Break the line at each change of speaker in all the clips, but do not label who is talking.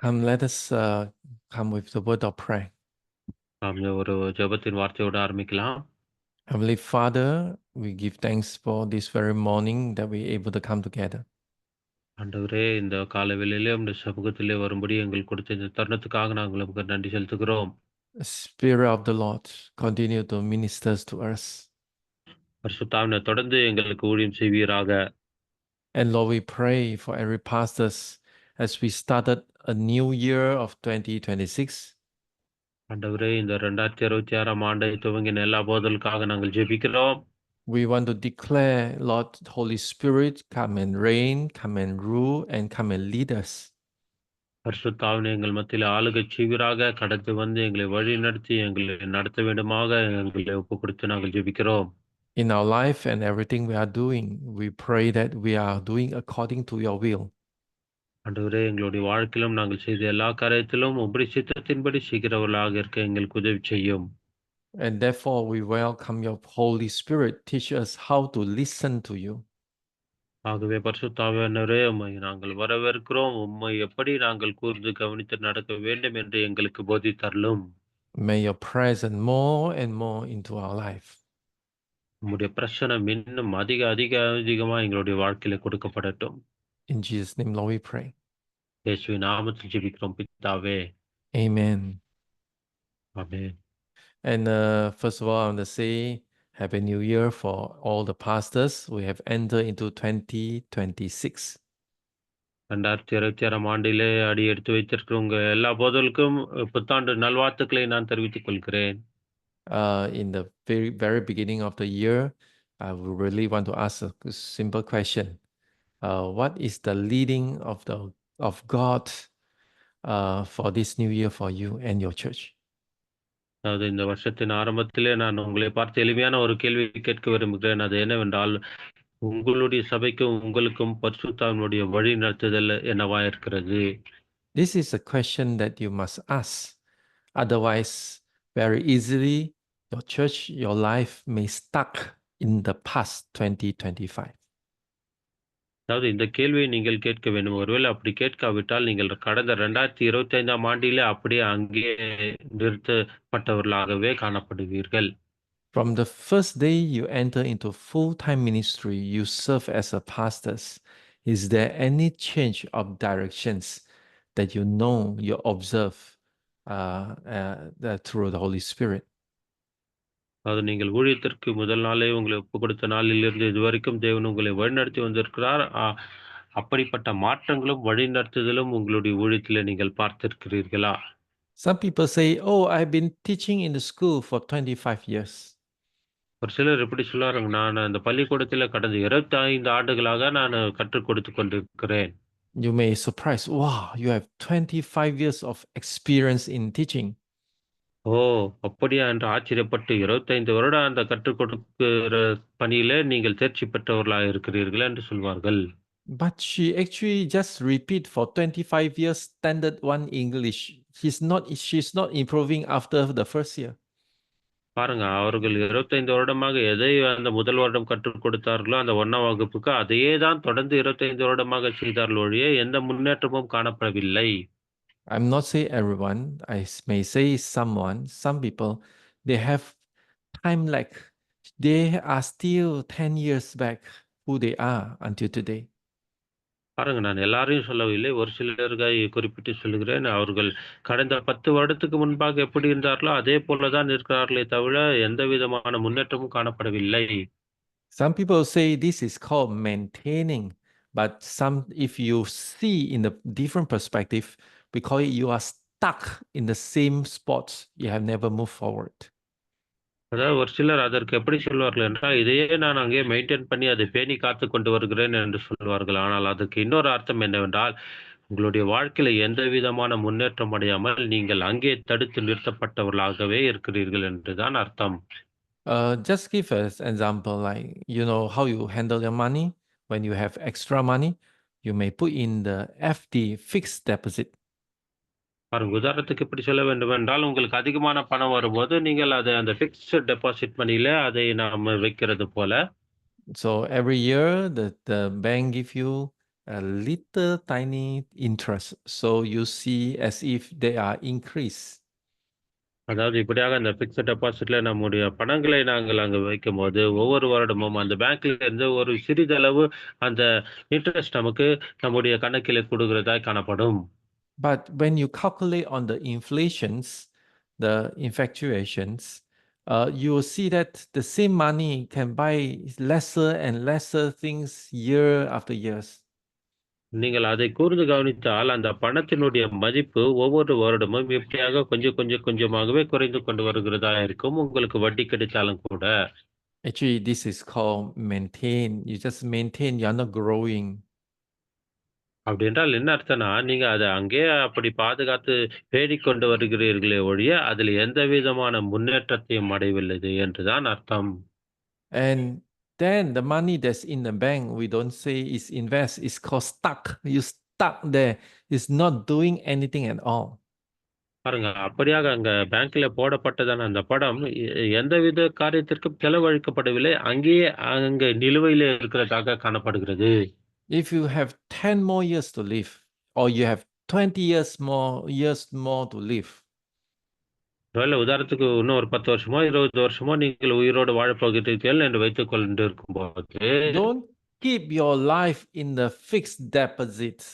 Let us come with the word of prayer.
நாம் ஒரு ஜெபத்தின் வார்த்தையோடு ஆரம்பிக்கலாம்.
Heavenly Father, we give thanks for this very morning that we're able to come together.
ஆண்டவரே, இந்த காலை வேளையிலே உம்முடைய சமூகத்திலே வரும்படி எங்களுக்கு கொடுத்த இந்த தருணத்துக்காக நாங்கள் உமக்கு நன்றி செலுத்துகிறோம்.
The Spirit of the Lord continue to minister to us.
பரிசுத்த தொடர்ந்து எங்களுக்கு ஊழியம் செய்வீராக.
And Lord, we pray for every pastors as we started a new year of 2026.
ஆண்டவரே, இந்த 2026ஆம் ஆண்டை துவங்கின எல்லா போதலுக்காக நாங்கள் ஜெபிக்கிறோம்.
We want to declare, Lord, Holy Spirit, come and reign, come and rule, and come and lead us.
பரிசுத்த எங்கள் மத்தியில் ஆளுகை செய்வீராக. கடந்து வந்து எங்களை வழி நடத்தி எங்களை நடத்த வேண்டுமாக எங்களை ஒப்பு கொடுத்து நாங்கள் ஜெபிக்கிறோம்.
In our life and everything we are doing, we pray that we are doing according to your will.
ஆண்டவரே, எங்களுடைய வாழ்க்கையிலும் நாங்கள் செய்த எல்லா காரியத்திலும் உம்முடைய சித்தத்தின்படி செய்கிறவர்களாக இருக்க எங்களுக்கு உதவி செய்யும்.
And therefore, we welcome your Holy Spirit. Teach us how to listen to you.
ஆகவே பரிசுத்த ஆவியானவரே, உம்மை நாங்கள் வரவேற்கிறோம். உம்மை எப்படி நாங்கள் கூர்ந்து கவனித்து நடக்க வேண்டும் என்று எங்களுக்கு போதித்தருளும்.
May your presence more and more into our life.
உம்முடைய பிரசனம் இன்னும் அதிகமா எங்களுடைய வாழ்க்கையில கொடுக்கப்படட்டும்.
In Jesus' name, Lord, we pray.
இயேசுவின் நாமத்தில் ஜெபிக்கிறோம் பிதாவே.
Amen.
Amen.
And first of all, I want to say Happy New Year for all the pastors. We have entered into 2026.
2026ஆம் ஆண்டிலே அடி எடுத்து வைத்திருக்கிறவங்க எல்லா போதலுக்கும் புத்தாண்டு நல்வாழ்த்துக்களை நான் தெரிவித்துக் கொள்கிறேன்.
In the very beginning of the year, I really want to ask a simple question. What is the leading of God for this new year for you and your church?
அதாவது இந்த வருஷத்தின் ஆரம்பத்திலே நான் உங்களை பார்த்து எளிமையான ஒரு கேள்வி கேட்க விரும்புகிறேன். அது என்னவென்றால், உங்களுடைய சபைக்கும் உங்களுக்கும் பரிசுத்தாவினுடைய வழி நடத்துதல் என்னவா இருக்கிறது?
This is a question that you must ask. Otherwise, very easily, your church, your life may stuck in the past 2025.
அதாவது இந்த கேள்வியை நீங்கள் கேட்க வேண்டும். ஒருவேளை அப்படி கேட்காவிட்டால், நீங்கள் கடந்த 2025ஆம் ஆண்டிலே அப்படியே அங்கேயே நிறுத்தப்பட்டவர்களாகவே காணப்படுவீர்கள்.
From the first day you enter into full-time ministry, you serve as a pastor. Is there any change of directions that you observe through the Holy Spirit?
அது நீங்கள் ஊழியத்திற்கு முதல் நாளே உங்களை ஒப்புக் கொடுத்த நாளிலிருந்து இதுவரைக்கும் தேவன் உங்களை வழிநடத்தி வந்திருக்கிறார். அப்படிப்பட்ட மாற்றங்களும் வழிநடத்துதலும் உங்களுடைய ஊழியத்திலே நீங்கள் பார்த்திருக்கிறீர்களா?
Some people say, "Oh, I've been teaching in the school for 25 years."
ஒரு சிலர் எப்படி சொல்லுவாருங்க, நான் அந்த பள்ளிக்கூடத்தில கடந்த 25 ஆண்டுகளாக நான் கற்றுக் கொடுத்துக் கொண்டிருக்கிறேன்.
You may surprise, wow, you have 25 years of experience in teaching.
ஓ! அப்படியா என்று ஆச்சரியப்பட்டு 25 வருடம் அந்த கற்றுக் கொடுக்கிற பணியிலே நீங்கள் தேர்ச்சி பெற்றவர்களாக இருக்கிறீர்கள் என்று சொல்வார்கள்.
But she actually just repeat for 25 years standard one English. She's not improving after the first year.
பாருங்க, அவர்கள் 25 வருடமாக எதை அந்த முதல் வருடம் கற்றுக் கொடுத்தார்களோ, அந்த 1ஆம் வகுப்புக்கு அதையே தான் தொடர்ந்து 25 வருடமாக செய்தார்கள் ஒழிய, எந்த முன்னேற்றமும் காணப்படவில்லை.
I'm not saying everyone. I may say some people, they have time lag. They are still 10 years back who they are until today.
பாருங்க, நான் எல்லாரையும் சொல்லவில்லை. ஒரு சிலரை குறிப்பிட்டு சொல்லுகிறேன். அவர்கள் கடந்த 10 வருடத்துக்கு முன்பாக எப்படி இருந்தார்களோ, அதே போல தான் இருக்கிறார்களே தவிர, எந்த விதமான முன்னேற்றமும் காணப்படவில்லை.
Some people say this is called maintaining, but if you see in the different perspective, we call it you are stuck in the same spot. You have never moved forward.
அதாவது ஒரு சிலர் அதற்கு எப்படி சொல்வார்கள் என்றால், இதையே நான் அங்கே மெயின்டெயின் பண்ணி அதை பேணி காத்துக் கொண்டு வருகிறேன் என்று சொல்வார்கள். ஆனால் அதற்கு இன்னொரு அர்த்தம் என்னவென்றால், உங்களுடைய வாழ்க்கையில எந்த விதமான முன்னேற்றம் அடையாமல் நீங்கள் அங்கே தடுத்து நிறுத்தப்பட்டவர்களாகவே இருக்கிறீர்கள் என்றுதான் அர்த்தம்.
Just give us example, like how you handle your money. When you have extra money, you may put in the FD, fixed deposit.
பாருங்க, உதாரணத்துக்கு இப்படி சொல்ல வேண்டுமென்றால், உங்களுக்கு அதிகமான பணம் வரும்போது, நீங்கள் அதை அந்த ஃபிக்ஸ்டு டெபாசிட் மணியில அதை நாம வைக்கிறது போல.
So every year the bank give you a little tiny interest. So you see as if they are increased.
அதாவது இப்படியாக அந்த பிக்ஸட் டெபாசிட்ல நம்முடைய பணங்களை நாங்கள் அங்க வைக்கும்போது, ஒவ்வொரு வருடமும் அந்த பேங்க்ல இருந்து ஒரு சிறிதளவு அந்த இன்ட்ரெஸ்ட் நமக்கு நம்முடைய கணக்கிலே குடுக்கிறதாய் காணப்படும்.
But when you calculate on the inflations, the infatuations, you will see that the same money can buy lesser and lesser things year after years.
நீங்கள் அதை கூர்ந்து கவனித்தால், அந்த பணத்தினுடைய மதிப்பு ஒவ்வொரு வருடமும் எப்படியாக கொஞ்சமாகவே குறைந்து கொண்டு வருகிறதா இருக்கும். உங்களுக்கு வட்டி கிடைத்தாலும் கூட.
Actually, this is called maintain. You just maintain, you're not growing.
அப்படி என்றால் என்ன அர்த்தம்னா, நீங்க அத அங்கேயே அப்படி பாதுகாத்து பேணிக் கொண்டு வருகிறீர்களே ஒழிய, அதில எந்த விதமான முன்னேற்றத்தையும் அடையவில்லை என்று தான் அர்த்தம்.
And then the money that's in the bank, we don't say is invest, it's called stuck. You stuck there, it's not doing anything at all.
பாருங்க, அப்படியாக அங்க பேங்க்ல போடப்பட்டதான அந்த படம் எந்தவித காரியத்திற்கும் செலவழிக்கப்படவில்லை. அங்கேயே அங்க நிலுவையிலே இருக்கிறதாக காணப்படுகிறது.
If you have 10 more years to live, or you have 20 years more to live,
ஒருவேளை உதாரணத்துக்கு இன்னும் ஒரு 10 வருஷமோ, 20 வருஷமோ நீங்கள் உயிரோடு வாழப் போகிறீர்கள் என்று வைத்துக் கொண்டிருக்கும்போது,
don't keep your life in the fixed deposits.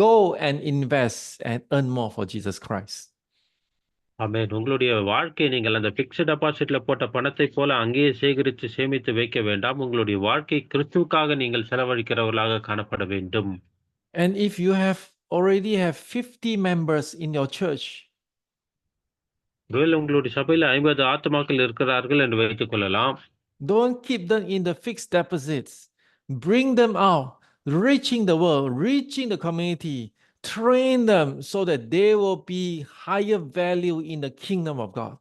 Go and invest and earn more for Jesus Christ.
ஆமென். உங்களுடைய வாழ்க்கையை நீங்கள் அந்த பிக்ஸ்ட் டெபாசிட்ல போட்ட பணத்தைப் போல அங்கேயே சேகரித்து சேமித்து வைக்க வேண்டாம். உங்களுடைய வாழ்க்கை கிறிஸ்துவுக்காக நீங்கள் செலவழிக்கிறவர்களாக காணப்பட வேண்டும்.
And if you have already have 50 members in your church,
ஒருவேளை உங்களுடைய சபையில 50 ஆத்துமாக்கள் இருக்கிறார்கள் என்று வைத்துக் கொள்ளலாம்.
don't keep them in the fixed deposits. Bring them out, reaching the world, reaching the community, train them so that they will be higher value in the kingdom of God.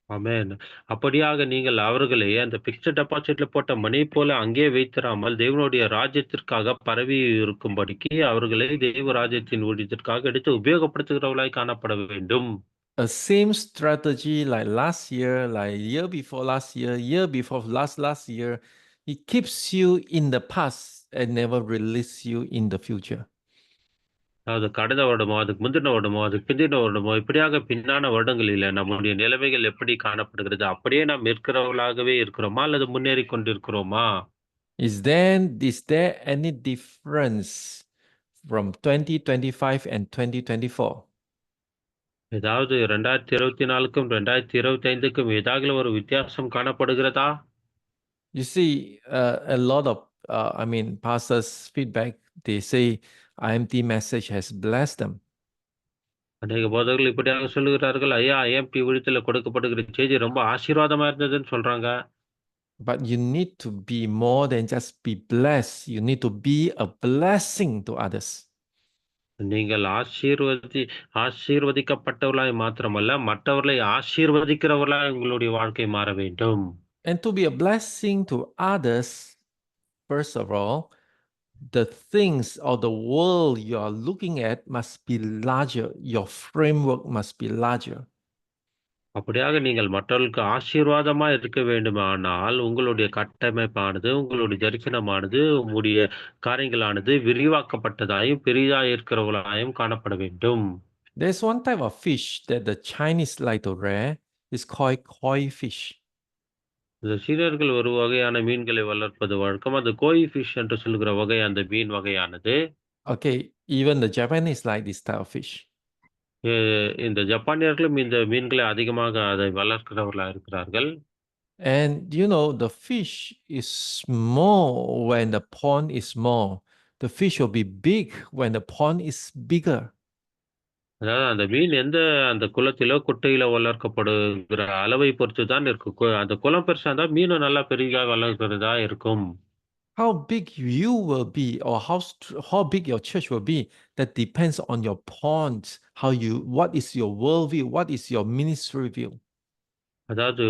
ஆமென். அப்படியாக நீங்கள் அவர்களை அந்த பிக்ஸ்ட் டெபாசிட்ல போட்ட மணி போல அங்கே வைத்திராமல், தேவனுடைய ராஜ்யத்திற்காக பரவி இருக்கும்படிக்கு அவர்களை தேவ ராஜ்யத்தின் ஊழியத்திற்காக எடுத்து உபயோகப்படுத்துகிறவர்களாய் காணப்பட வேண்டும்.
A same strategy like last year, like year before last year, it keeps you in the past and never release you in the future.
அதாவது கடந்த வருடமோ, அதுக்கு முந்தின வருடமோ, அதுக்கு பிந்தின வருடமோ, இப்படியாக பின்னான வருடங்களில நம்முடைய நிலைமைகள் எப்படி காணப்படுகிறது? அப்படியே நாம் இருக்கிறவர்களாகவே இருக்கிறோமா? அல்லது முன்னேறிக் கொண்டிருக்கிறோமா?
Is there any difference from 2025 and 2024?
ஏதாவது 2024க்கும் 2025க்கும் ஏதாவது ஒரு வித்தியாசம் காணப்படுகிறதா?
You see, a lot of, pastors' feedback, they say IMT message has blessed them.
அநேக போதகர்கள் இப்படியாக சொல்லுகிறார்கள், ஐயா ஐஎம்டி விழுத்துல கொடுக்கப்படுகிற செய்தி ரொம்ப ஆசீர்வாதமா இருந்ததுன்னு சொல்றாங்க.
But you need to be more than just be blessed. You need to be a blessing to others.
நீங்கள் ஆசீர்வதிக்கப்பட்டவர்களாய் மாத்திரமல்ல, மற்றவர்களை ஆசீர்வதிக்கிறவர்களாய் உங்களுடைய வாழ்க்கை மாற வேண்டும்.
And to be a blessing to others, first of all, the things or the world you are looking at must be larger. Your framework must be larger.
அப்படியாக நீங்கள் மற்றவர்களுக்கு ஆசீர்வாதமா இருக்க வேண்டுமானால், உங்களுடைய கட்டமைப்பானது, உங்களுடைய தரிசனமானது, உங்களுடைய காரியங்களானது விரிவாக்கப்பட்டதாயும், பெரிதாய் இருக்கிறவர்களாயும் காணப்பட வேண்டும்.
There's one type of fish that the Chinese like to rear. It's called koi fish.
இந்த சீனர்கள் ஒரு வகையான மீன்களை வளர்ப்பது வழக்கம். அது கோய் ஃபிஷ் என்று சொல்லுகிற வகை அந்த மீன் வகையானது.
Okay, even the Japanese like this type of fish.
எ இந்த ஜப்பானியர்களும் இந்த மீன்களை அதிகமாக அதை வளர்க்கிறவர்களா இருக்கிறார்கள்.
And the fish is small when the pond is small. The fish will be big when the pond is bigger.
அதாவது அந்த மீன் அந்த குளத்திலோ, குட்டையிலோ வளர்க்கப்படுகிற அளவை பொறுத்து தான் இருக்கு. அந்த குளம் பெருசா இருந்தா மீனும் நல்லா பெரிதா வளர்கிறதா இருக்கும்.
How big you will be, or how big your church will be, that depends on your pond. What is your worldview? What is your ministry view?
அதாவது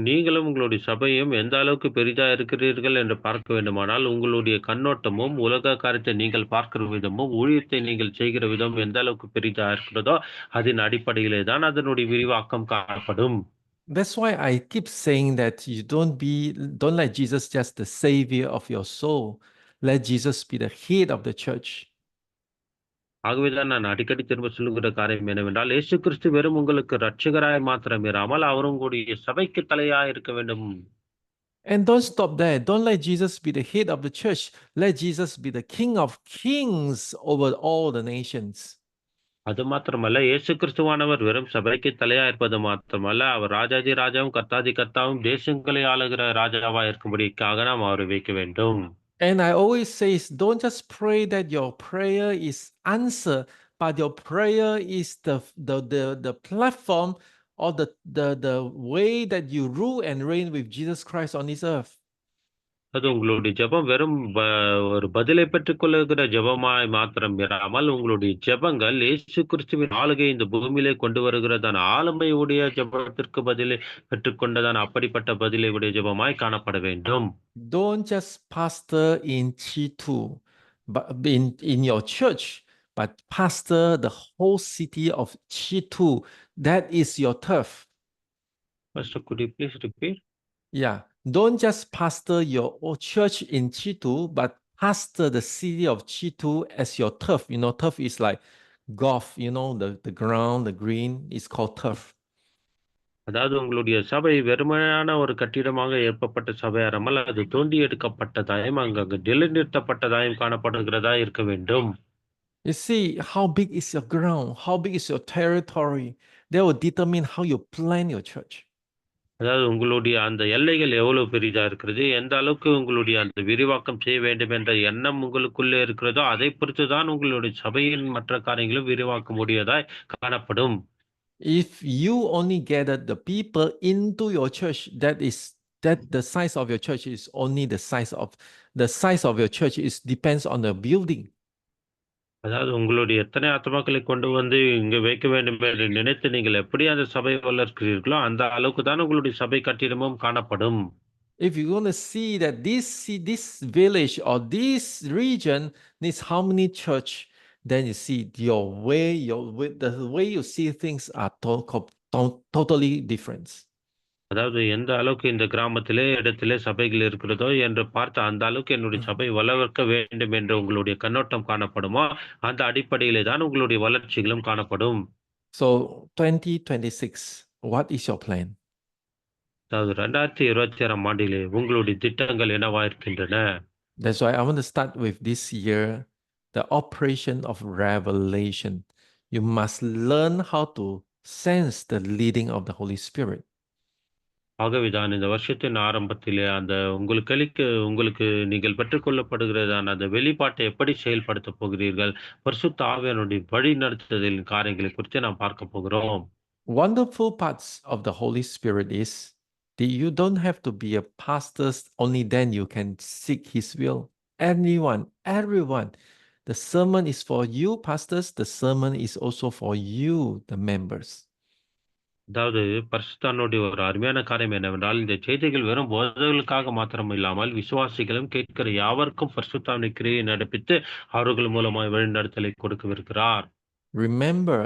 நீங்களும் உங்களுடைய சபையும் எந்த அளவுக்கு பெரிதா இருக்கிறீர்கள் என்று பார்க்க வேண்டுமானால், உங்களுடைய கண்ணோட்டமும், உலக காரியத்தை நீங்கள் பார்க்கிற விதமும், ஊழியத்தை நீங்கள் செய்கிற விதமும் எந்த அளவுக்கு பெரிதா இருக்கிறதோ, அதன் அடிப்படையிலே தான் அதனுடைய விரிவாக்கம் காணப்படும்.
That's why I keep saying that you don't let Jesus just the savior of your soul. let Jesus be the head of the church.
ஆகவேதான் நான் அடிக்கடி திரும்ப சொல்லுகிற காரியம் என்னவென்றால், இயேசு கிறிஸ்து வெறும் உங்களுக்கு இரட்சகராய் மாத்திரம் இராமல், அவர் உங்களுடைய சபைக்கு தலையாய் இருக்க வேண்டும்.
And don't stop there. Don't let Jesus be the head of the church. Let Jesus be the King of kings over all the nations.
அது மாத்திரமல்ல, இயேசு கிறிஸ்துவானவர் வெறும் சபைக்கு தலையா இருப்பது மாத்திரமல்ல, அவர் ராஜாதி ராஜாவும், கர்த்தாதி கர்த்தாவும், தேசங்களை ஆளுகிற ராஜாவா இருக்கும்படிக்காக நாம் அவரை வைக்க வேண்டும்.
And I always say, don't just pray that your prayer is answered, but your prayer is the platform or the way that you rule and reign with Jesus Christ on this earth.
அது உங்களுடைய ஜெபம் வெறும் ஒரு பதிலை பெற்றுக் கொள்ளுகிற ஜெபமாய் மாத்திரம் இராமல், உங்களுடைய ஜெபங்கள் இயேசு கிறிஸ்துவின் ஆளுகை இந்த பூமியிலே கொண்டு வருகிறதான ஆளுமையுடைய ஜெபத்திற்கு பதிலை பெற்றுக்கொண்டதான அப்படிப்பட்ட பதிலை உடைய ஜெபமாய் காணப்பட வேண்டும்.
Don't just pastor in Chitu, but in your church, but pastor the whole city of Chitu. That is your turf.
Pastor, could you please repeat?
Yeah, don't just pastor your church in Chitu, but pastor the city of Chitu as your turf. You know, turf is like golf, you know, the ground, the green is called turf.
அதாவது உங்களுடைய சபை வெறுமையான ஒரு கட்டிடமாக எழுப்பப்பட்ட சபையாராமல், அது தோண்டி எடுக்கப்பட்டதாயும், அங்கங்கு நிலைநிறுத்தப்பட்டதாயும் காணப்படுகிறதா இருக்க வேண்டும்.
You see, how big is your ground? How big is your territory? That will determine how you plan your church.
அதாவது உங்களுடைய அந்த எல்லைகள் எவ்வளவு பெரிதா இருக்கிறது, எந்த அளவுக்கு உங்களுடைய அந்த விரிவாக்கம் செய்ய வேண்டும் என்ற எண்ணம் உங்களுக்குள்ளே இருக்கிறதோ, அதை பொறுத்து தான் உங்களுடைய சபையின் மற்ற காரியங்களும் விரிவாக்க முடியதாய் காணப்படும்.
If you only gather the people into your church, that the size of your church is only the size of your church is depends on the building.
அதாவது உங்களுடைய எத்தனை ஆத்துமாக்களை கொண்டு வந்து இங்கு வைக்க வேண்டும் என்று நினைத்து நீங்கள் எப்படி அந்த சபையை வளர்க்கிறீர்களோ, அந்த அளவுக்கு தான் உங்களுடைய சபை கட்டிடமும் காணப்படும்.
If you're going to see that this village or this region needs how many church, then you see the way you see things are totally different.
அதாவது எந்த அளவுக்கு இந்த கிராமத்திலே, இடத்திலே சபைகள் இருக்கிறதோ என்று பார்த்து, அந்த அளவுக்கு என்னுடைய சபை வளர்க்க வேண்டும் என்று உங்களுடைய கண்ணோட்டம் காணப்படுமோ, அந்த அடிப்படையிலே தான் உங்களுடைய வளர்ச்சிகளும் காணப்படும்.
So 2026, what is your plan?
அதாவது 2026ஆம் ஆண்டிலே உங்களுடைய திட்டங்கள் என்னவா இருக்கின்றன?
That's why I want to start with this year, the operation of revelation. You must learn how to sense the leading of the Holy Spirit.
ஆகவேதான் இந்த வருஷத்தின் ஆரம்பத்திலே அந்த உங்களுக்கு நீங்கள் பெற்றுக்கொள்ளப்படுகிறதான அந்த வெளிப்பாட்டை எப்படி செயல்படுத்தப் போகிறீர்கள்? பரிசுத்த ஆவியானவருடைய வழி நடத்துதலின் காரியங்களை குறித்து நாம் பார்க்க போகிறோம்.
Wonderful parts of the Holy Spirit is that you don't have to be a pastor, only then you can seek his will. Everyone. The sermon is for you, pastors. The sermon is also for you, the members.
அதாவது பரிசுத்தானுடைய ஒரு அருமையான காரியம் என்னவென்றால், இந்த செய்திகள் வெறும் போதகர்களுக்காக மாத்திரம் இல்லாமல், விசுவாசிகளும் கேட்கிற யாவருக்கும் பரிசுத்தாவின் கிரியை நடப்பித்து அவர்கள் மூலமாய் வழிநடத்தலை கொடுக்கவிருக்கிறார்.
Remember,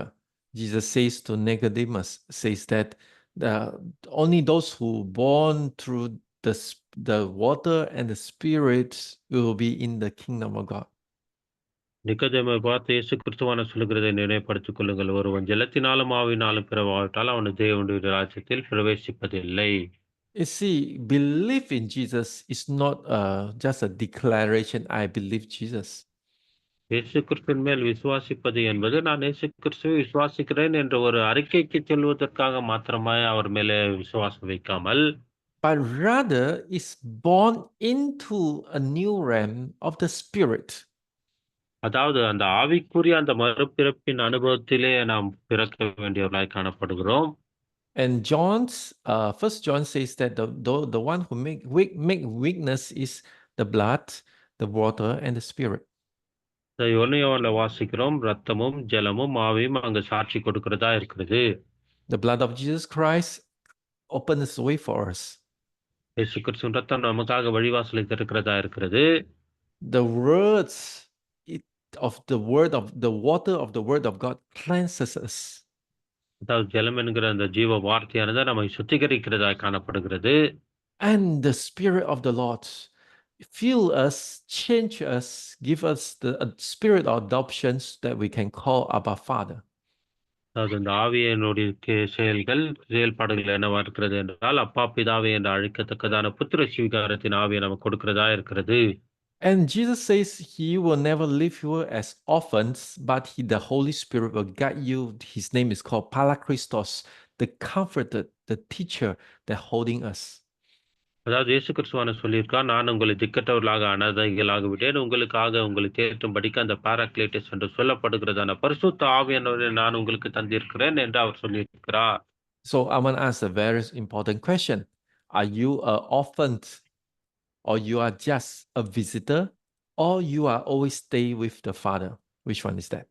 Jesus says to Nicodemus, says that only those who born through the water and the Spirit will be in the kingdom of God.
நிக்கோதேமை பார்த்து இயேசு கிறிஸ்துவான சொல்லுகிறதை நினைவுபடுத்திக் கொள்ளுங்கள். ஒருவன் ஜலத்தினாலும் ஆவியினாலும் பிறவாவிட்டால் அவன் தேவனுடைய ராஜ்யத்தில் பிரவேசிப்பதில்லை.
You see, belief in Jesus is not just a declaration, I believe Jesus.
இயேசு கிறிஸ்துவின் மேல் விசுவாசிப்பது என்பது, நான் இயேசு கிறிஸ்துவை விசுவாசிக்கிறேன் என்ற ஒரு அறிக்கைக்கு சொல்வதற்காக மாத்திரமாய் அவர் மேலே விசுவாசம் வைக்காமல்,
but rather is born into a new realm of the Spirit.
அதாவது அந்த ஆவிக்குரிய அந்த மறுபிறப்பின் அனுபவத்திலே நாம் பிறக்க வேண்டியவர்களாய் காணப்படுகிறோம்.
And First John says that the one who make weakness is the blood, the water, and the Spirit.
யோவான்ல வாசிக்கிறோம், ரத்தமும் ஜலமும் ஆவியும் அங்கு சாட்சி கொடுக்கிறதா இருக்கிறது.
The blood of Jesus Christ opens the way for us.
இயேசு கிறிஸ்துவின் ரத்தம் நமக்காக வழிவாசலை திறக்கிறதா இருக்கிறது.
The words of the water of the word of God cleanses us.
அதாவது ஜலம் என்கிற அந்த ஜீவ வார்த்தையானது நம்மை சுத்திகரிக்கிறதா காணப்படுகிறது.
And the Spirit of the Lord fill us, change us, give us the spirit of adoptions that we can call Abba Father.
அதாவது இந்த ஆவியினுடைய செயல்பாடுகள் என்னவா இருக்கிறது என்றால், அப்பா, பிதாவே என்று அழைக்கத்தக்கதான புத்திர சுவிகாரத்தின் ஆவியை நமக்கு கொடுக்கிறதா இருக்கிறது.
And Jesus says he will never leave you as orphans, but the Holy Spirit will guide you. His name is called Paracristos, the comforter, the teacher that holding us.
அதாவது இயேசு கிறிஸ்துவானவர் சொல்லியிருக்கார், நான் உங்களை திக்கற்றவர்களாக, அனாதைகளாக விட்டேன். உங்களுக்காக உங்களை தேற்றும்படிக்கு அந்த பாராக்ளீட்டஸ் என்று சொல்லப்படுகிறதான பரிசுத்த ஆவியானவரை நான் உங்களுக்கு தந்திருக்கிறேன் என்று அவர் சொல்லியிருக்கிறார்.
So I want to ask a very important question. Are you an orphan, or you are just a visitor, or you are always stay with the Father? Which one is that?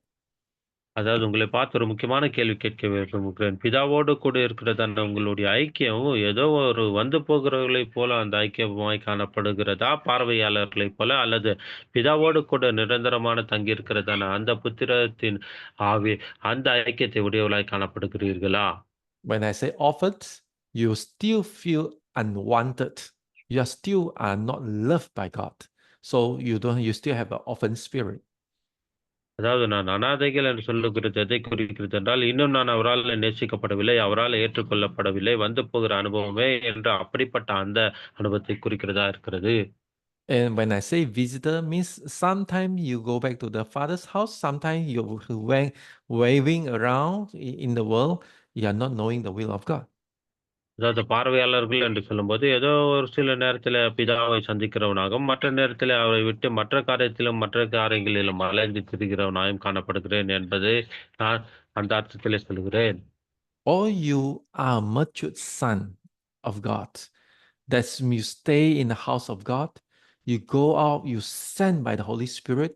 அதாவது உங்களை பார்த்து ஒரு முக்கியமான கேள்வி கேட்க விரும்புகிறேன். பிதாவோடு கூட இருக்கிறதான உங்களுடைய ஐக்கியம் ஏதோ ஒரு வந்து போகிறவர்களைப் போல அந்த ஐக்கியமாய் காணப்படுகிறதா? பார்வையாளர்களைப் போல, அல்லது பிதாவோடு கூட நிரந்தரமான தங்கியிருக்கிறதான அந்த புத்திரத்தின் ஆவி அந்த ஐக்கியத்தை உடையவர்களாய் காணப்படுகிறீர்களா?
When I say orphans, you still feel unwanted. You are still are not loved by God. So you still have an orphan spirit.
அதாவது நான் அனாதைகள் என்று சொல்லுகிறது எதை குறிக்கிறது என்றால், இன்னும் நான் அவரால் நேசிக்கப்படவில்லை, அவரால் ஏற்றுக்கொள்ளப்படவில்லை, வந்து போகிற அனுபவமே என்று அப்படிப்பட்ட அந்த அனுபவத்தை குறிக்கிறதா இருக்கிறது.
And when I say visitor, means sometimes you go back to the Father's house, sometimes you waving around in the world, you are not knowing the will of God.
அதாவது பார்வையாளர்கள் என்று சொல்லும்போது, ஏதோ ஒரு சில நேரத்தில பிதாவை சந்திக்கிறவனாகவும், மற்ற நேரத்தில அவரை விட்டு மற்ற காரியத்திலும், மற்ற காரியங்களிலும் அலைந்து திரிகிறவனாயும் காணப்படுகிறேன் என்பதை நான் அந்த அர்த்தத்திலே சொல்கிறேன்.
Or you are a matured son of God. That's you stay in the house of God. You go out, you sent by the Holy Spirit.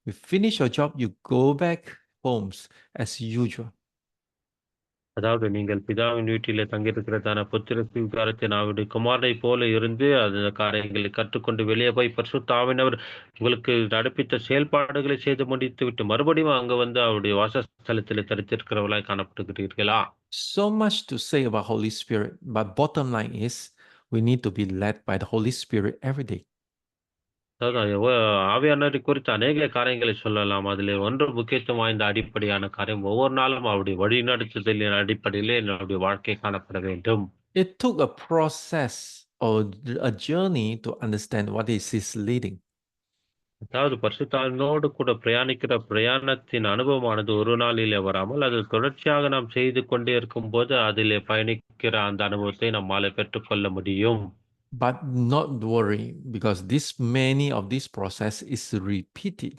You finish your job, you go back homes as usual.
அதாவது நீங்கள் பிதாவின் வீட்டிலே தங்கியிருக்கிறதான புத்திர சுவிகாரத்தின் அவருடைய குமாரனைப் போல இருந்து அந்த காரியங்களை கற்றுக்கொண்டு வெளியே போய் பரிசுத்த ஆவியானவர் உங்களுக்கு நடப்பித்த செயல்பாடுகளை செய்து முடித்துவிட்டு மறுபடியும் அங்க வந்து அவருடைய வாசஸ்தலத்திலே தரித்திருக்கிறவர்களாய் காணப்படுகிறீர்களா?
So much to say about Holy Spirit, but bottom line is we need to be led by the Holy Spirit every day.
அதாவது ஆவியானவரை குறித்து அநேக காரியங்களை சொல்லலாம். அதிலே ஒன்று முக்கியத்துவம் வாய்ந்த அடிப்படையான காரியம், ஒவ்வொரு நாளும் அவருடைய வழிநடத்துதலின் அடிப்படையிலே என்னுடைய வாழ்க்கை காணப்பட வேண்டும்.
It took a process or a journey to understand what is his leading.
அதாவது பரிசுத்தாவினோடு கூட பிரயாணிக்கிற பிரயாணத்தின் அனுபவமானது ஒரு நாளிலே வராமல், அது தொடர்ச்சியாக நாம் செய்து கொண்டே இருக்கும்போது, அதிலே பயணிக்கிற அந்த அனுபவத்தை நம்மால பெற்றுக்கொள்ள முடியும்.
But not worry, because this many of this process is repeated.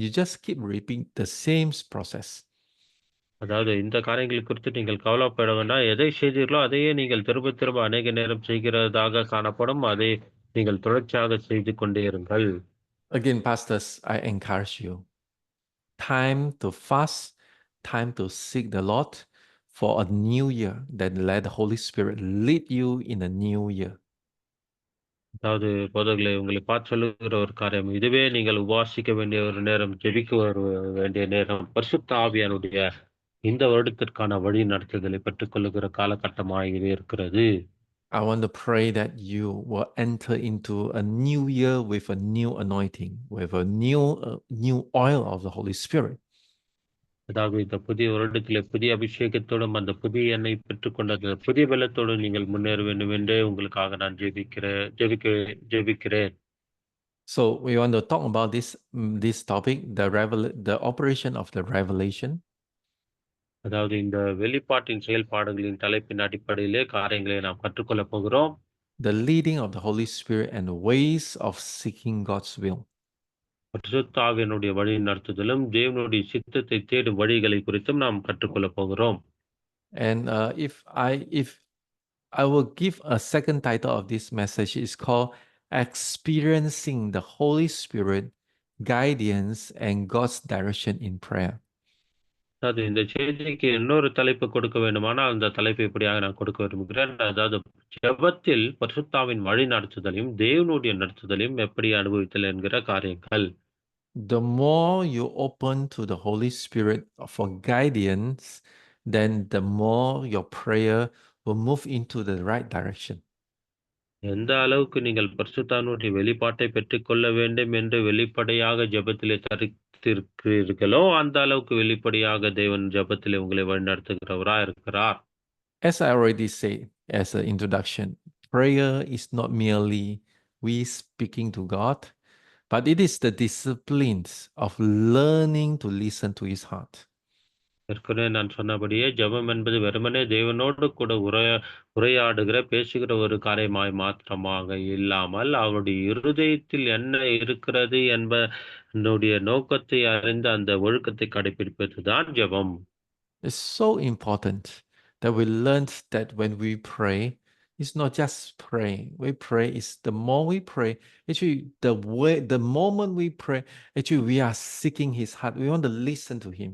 You just keep repeating the same process.
அதாவது இந்த காரியங்களை குறித்து நீங்கள் கவலைப்பட வேண்டாம். எதை செய்தீர்களோ, அதையே நீங்கள் திரும்ப திரும்ப அநேக நேரம் செய்கிறதாக காணப்படும். அதை நீங்கள் தொடர்ச்சியாக செய்து கொண்டே இருங்கள்.
Again, pastors, I encourage you. Time to fast, time to seek the Lord for a new year. Then let the Holy Spirit lead you in a new year.
அதாவது போதகர்களே, உங்களை பார்த்து சொல்லுகிற ஒரு காரியம், இதுவே நீங்கள் உபாசிக்க வேண்டிய ஒரு நேரம், ஜெபிக்க வேண்டிய நேரம், பரிசுத்த ஆவியானுடைய இந்த வருடத்திற்கான வழி நடத்துதலை பெற்றுக்கொள்ளுகிற காலகட்டமாகவே இருக்கிறது.
I want to pray that you will enter into a new year with a new anointing, with a new oil of the Holy Spirit.
அதாவது இந்த புதிய வருடத்திலே புதிய அபிஷேகத்தோடும் அந்த புதிய எண்ணெய் பெற்றுக்கொண்ட அந்த புதிய பலத்தோடும் நீங்கள் முன்னேற வேண்டும் என்றே உங்களுக்காக நான் ஜெபிக்கிறேன்.
So we want to talk about this topic, the operation of the revelation.
அதாவது இந்த வெளிப்பாட்டின் செயல்பாடுகளின் தலைப்பின் அடிப்படையிலே காரியங்களை நாம் கற்றுக்கொள்ளப் போகிறோம்.
The leading of the Holy Spirit and the ways of seeking God's will.
பரிசுத்த ஆவியானுடைய வழி நடத்துதலும் தேவனுடைய சித்தத்தை தேடும் வழிகளை குறித்தும் நாம் கற்றுக்கொள்ளப் போகிறோம்.
And if I will give a second title of this message, it's called Experiencing the Holy Spirit, Guidance and God's Direction in Prayer.
அதாவது இந்த செய்திக்கு இன்னொரு தலைப்பு கொடுக்க வேண்டுமானால் அந்த தலைப்பை இப்படியாக நான் கொடுக்க விரும்புகிறேன். அதாவது ஜெபத்தில் பரிசுத்தாவின் வழி நடத்துதலையும் தேவனுடைய நடத்துதலையும் எப்படி அனுபவித்தல் என்கிற காரியங்கள்.
The more you open to the Holy Spirit for guidance, then the more your prayer will move into the right direction.
எந்த அளவுக்கு நீங்கள் பரிசுத்தாவினுடைய வெளிப்பாட்டை பெற்றுக்கொள்ள வேண்டும் என்று வெளிப்படையாக ஜெபத்திலே தரித்திருக்கிறீர்களோ, அந்த அளவுக்கு வெளிப்படையாக தேவன் ஜெபத்திலே உங்களை வழிநடத்துகிறவரா இருக்கிறார்.
As I already said as an introduction, prayer is not merely we speaking to God, but it is the disciplines of learning to listen to His heart.
ஏற்கனவே நான் சொன்னபடியே ஜெபம் என்பது வெறுமனே தேவனோடு கூட உரையாடுகிற, பேசுகிற ஒரு காரியமாய் மாத்திரமாக இல்லாமல், அவருடைய இருதயத்தில் என்ன இருக்கிறது என்பதனுடைய நோக்கத்தை அறிந்து அந்த ஒழுக்கத்தை கடைப்பிடிப்பதுதான் ஜெபம்.
It's so important that we learned that when we pray, it's not just praying. We pray is the more we pray, actually the moment we pray, actually we are seeking His heart. We want to listen to Him.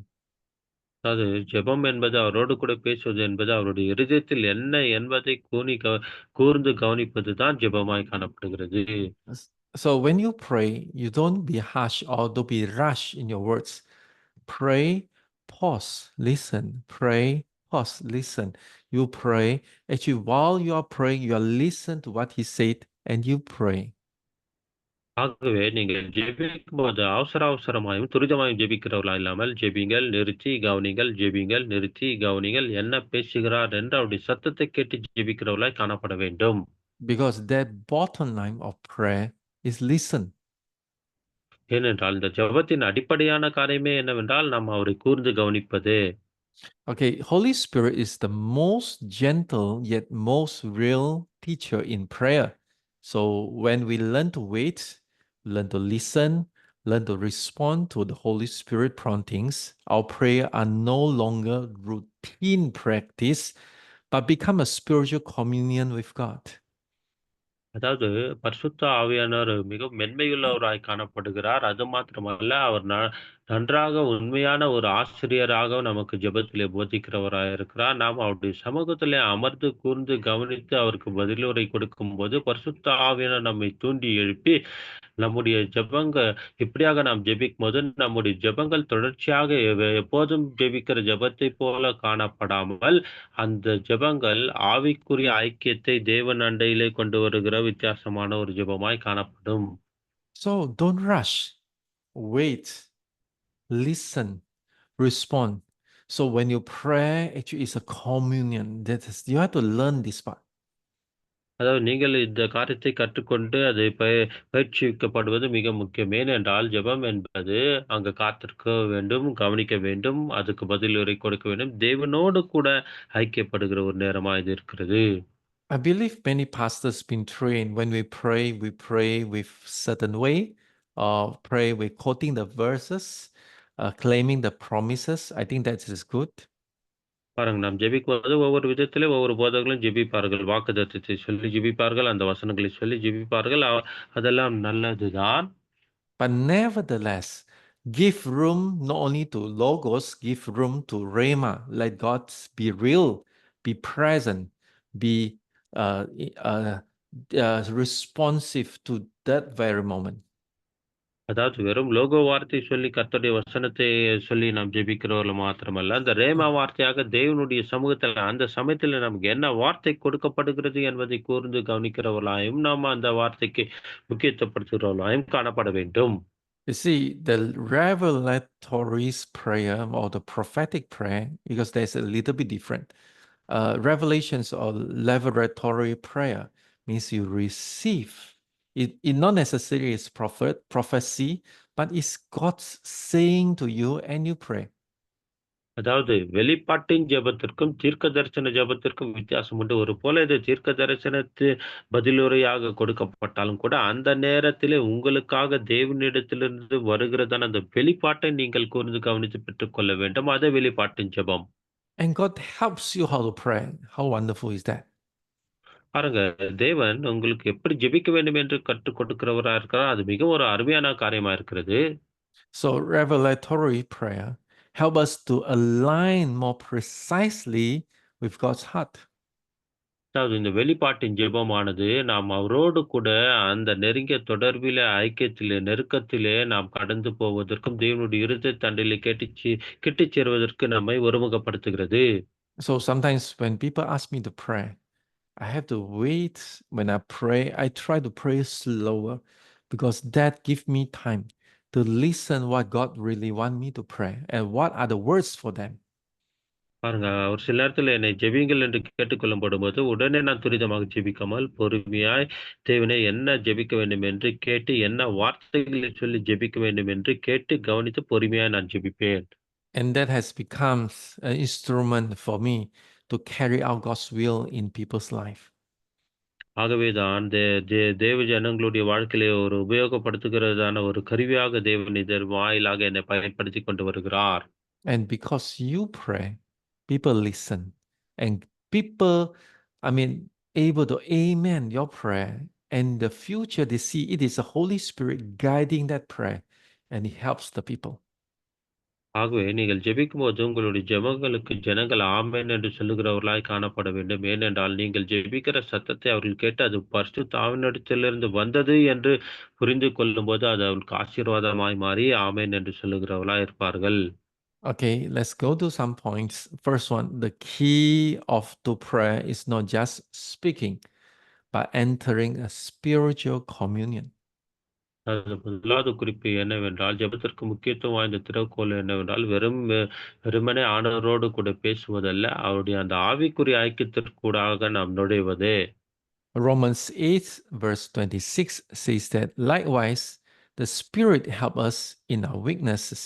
அதாவது ஜெபம் என்பது அவரோடு கூட பேசுவது என்பது அவருடைய இருதயத்தில் என்ன என்பதை கூர்ந்து கவனிப்பது தான் ஜெபமாய் காணப்படுகிறது.
So when you pray, you don't be harsh or don't be rush in your words. Pray, pause, listen. Pray, pause, listen. You pray. Actually, while you are praying, you are listen to what He said and you pray.
ஆகவே நீங்கள் ஜெபிக்கும்போது அவசரமாயும் துரிதமாயும் ஜெபிக்கிறவர்களா இல்லாமல் ஜெபிங்கள், நிறுத்தி கவனிங்கள், ஜெபிங்கள், நிறுத்தி கவனிங்கள், என்ன பேசுகிறார் என்று அவருடைய சத்தத்தை கேட்டு ஜெபிக்கிறவர்களாய் காணப்பட வேண்டும்.
Because that bottom line of prayer is listen.
ஏனென்றால் இந்த ஜெபத்தின் அடிப்படையான காரியமே என்னவென்றால், நாம் அவரை கூர்ந்து கவனிப்பது.
Okay, Holy Spirit is the most gentle yet most real teacher in prayer. So when we learn to wait, learn to listen, learn to respond to the Holy Spirit promptings, our prayer are no longer routine practice, but become a spiritual communion with God.
அதாவது பரிசுத்த ஆவியானவர் மிகவும் மென்மையுள்ளவராய் காணப்படுகிறார். அது மாத்திரமல்ல, அவர் நன்றாக உண்மையான ஒரு ஆசிரியராக நமக்கு ஜெபத்திலே போதிக்கிறவராய் இருக்கிறார். நாம் அவருடைய சமூகத்திலே அமர்ந்து கூர்ந்து கவனித்து அவருக்கு பதிலுரை கொடுக்கும்போது, பரிசுத்த ஆவியானவர் நம்மை தூண்டி எழுப்பி நம்முடைய இப்படியாக நாம் ஜெபிக்கும்போது, நம்முடைய ஜெபங்கள் தொடர்ச்சியாக எப்போதும் ஜெபிக்கிற ஜெபத்தைப் போல காணப்படாமல், அந்த ஜெபங்கள் ஆவிக்குரிய ஐக்கியத்தை தேவன் அண்டையிலே கொண்டு வருகிற வித்தியாசமான ஒரு ஜெபமாய் காணப்படும்.
So don't rush, wait, listen, respond. So when you pray, actually it's a communion. That is, you have to learn this part.
அதாவது நீங்கள் இந்த காரியத்தை கற்றுக்கொண்டு அதை பயிற்சிவிக்கப்படுவது மிக முக்கியம். ஏனென்றால் ஜெபம் என்பது அங்கு காத்திருக்க வேண்டும், கவனிக்க வேண்டும், அதுக்கு பதிலுரை கொடுக்க வேண்டும். தேவனோடு கூட ஐக்கியப்படுகிற ஒரு நேரமா இது இருக்கிறது.
I believe many pastors been trained when we pray with certain way, or pray with quoting the verses, claiming the promises. I think that is good.
பாருங்க, நாம் ஜெபிக்கும்போது ஒவ்வொரு விதத்திலே ஒவ்வொரு போதகர்களும் ஜெபிப்பார்கள். வாக்குத்தத்தத்தை சொல்லி ஜெபிப்பார்கள். அந்த வசனங்களை சொல்லி ஜெபிப்பார்கள். அதெல்லாம் நல்லதுதான்.
But nevertheless, give room not only to logos, give room to rhema. Let God be real, be present, be responsive to that very moment.
அதாவது வெறும் லோகோ வார்த்தை சொல்லி கர்த்தருடைய வசனத்தை சொல்லி நாம் ஜெபிக்கிறவர்கள் மாத்திரமல்ல, அந்த ரேமா வார்த்தையாக தேவனுடைய சமூகத்துல அந்த சமயத்துல நமக்கு என்ன வார்த்தை கொடுக்கப்படுகிறது என்பதை கூர்ந்து கவனிக்கிறவர்களாயும், நாம் அந்த வார்த்தைக்கு முக்கியத்துவப்படுத்துகிறவர்களாயும் காணப்பட வேண்டும்.
You see, the revelatory prayer or the prophetic prayer, because there's a little bit different. Revelations or revelatory prayer means you receive. It not necessarily is prophecy, but it's God's saying to you and you pray.
அதாவது வெளிப்பாட்டின் ஜெபத்திற்கும், தீர்க்க தரிசன ஜெபத்திற்கும் வித்தியாசம் உண்டு. ஒரு போல இது தீர்க்க தரிசனத்து பதிலுரையாக கொடுக்கப்பட்டாலும் கூட, அந்த நேரத்திலே உங்களுக்காக தேவனிடத்திலிருந்து வருகிறதான அந்த வெளிப்பாட்டை நீங்கள் கூர்ந்து கவனித்து பெற்றுக்கொள்ள வேண்டும். அது வெளிப்பாட்டின் ஜெபம்.
And God helps you how to pray. How wonderful is that?
பாருங்க, தேவன் உங்களுக்கு எப்படி ஜெபிக்க வேண்டும் என்று கற்றுக் கொடுக்கிறவரா இருக்கிறார். அது மிகவும் ஒரு அருமையான காரியமா இருக்கிறது.
So revelatory prayer help us to align more precisely with God's heart.
அதாவது இந்த வெளிப்பாட்டின் ஜெபமானது நாம் அவரோடு கூட அந்த நெருங்கிய தொடர்பிலே, ஐக்கியத்திலே, நெருக்கத்திலே நாம் கடந்து போவதற்கும் தேவனுடைய இருதய தண்டிலே கிட்டிச் சேருவதற்கு நம்மை ஒருமுகப்படுத்துகிறது.
So sometimes when people ask me to pray, I have to wait when I pray. I try to pray slower because that gives me time to listen what God really want me to pray and what are the words for them.
பாருங்க, ஒரு சில நேரத்துல என்னை ஜெபியுங்கள் என்று கேட்டுக்கொள்ளப்படும்போது, உடனே நான் துரிதமாக ஜெபிக்காமல், பொறுமையாய் தேவனே என்ன ஜெபிக்க வேண்டும் என்று கேட்டு, என்ன வார்த்தைகளை சொல்லி ஜெபிக்க வேண்டும் என்று கேட்டு, கவனித்து பொறுமையாய் நான் ஜெபிப்பேன்.
And that has become an instrument for me to carry out God's will in people's life.
ஆகவேதான் தேவ ஜனங்களுடைய வாழ்க்கையிலே ஒரு உபயோகப்படுத்துகிறதான ஒரு கருவியாக தேவன் இதன் வாயிலாக என்னை பயன்படுத்திக் கொண்டு வருகிறார்.
And because you pray, people listen. And people, able to amen your prayer. And the future, they see it is the Holy Spirit guiding that prayer. And it helps the people.
ஆகவே நீங்கள் ஜெபிக்கும்போது உங்களுடைய ஜெபங்களுக்கு ஜனங்கள் ஆமென் என்று சொல்லுகிறவர்களாய் காணப்பட வேண்டும். ஏனென்றால் நீங்கள் ஜெபிக்கிற சத்தத்தை அவர்கள் கேட்டு அது பரிசுத்த ஆவியினிடத்திலிருந்து வந்தது என்று புரிந்து கொள்ளும்போது அது அவர்களுக்கு ஆசீர்வாதமாய் மாறி ஆமென் என்று சொல்லுகிறவர்களாய் இருப்பார்கள்.
Okay, let's go to some points. First one, the key of to prayer is not just speaking, but entering a spiritual communion.
அது முதலாவது குறிப்பு என்னவென்றால், ஜெபத்திற்கு முக்கியத்துவம் வாய்ந்த திறவுகோல் என்னவென்றால், வெறுமனே ஆண்டவரோடு கூட பேசுவதல்ல, அவருடைய அந்த ஆவிக்குரிய ஐக்கியத்திற்கூடாக நாம் நுழைவது.
Romans 8, verse 26 says that likewise, the Spirit help us in our weaknesses,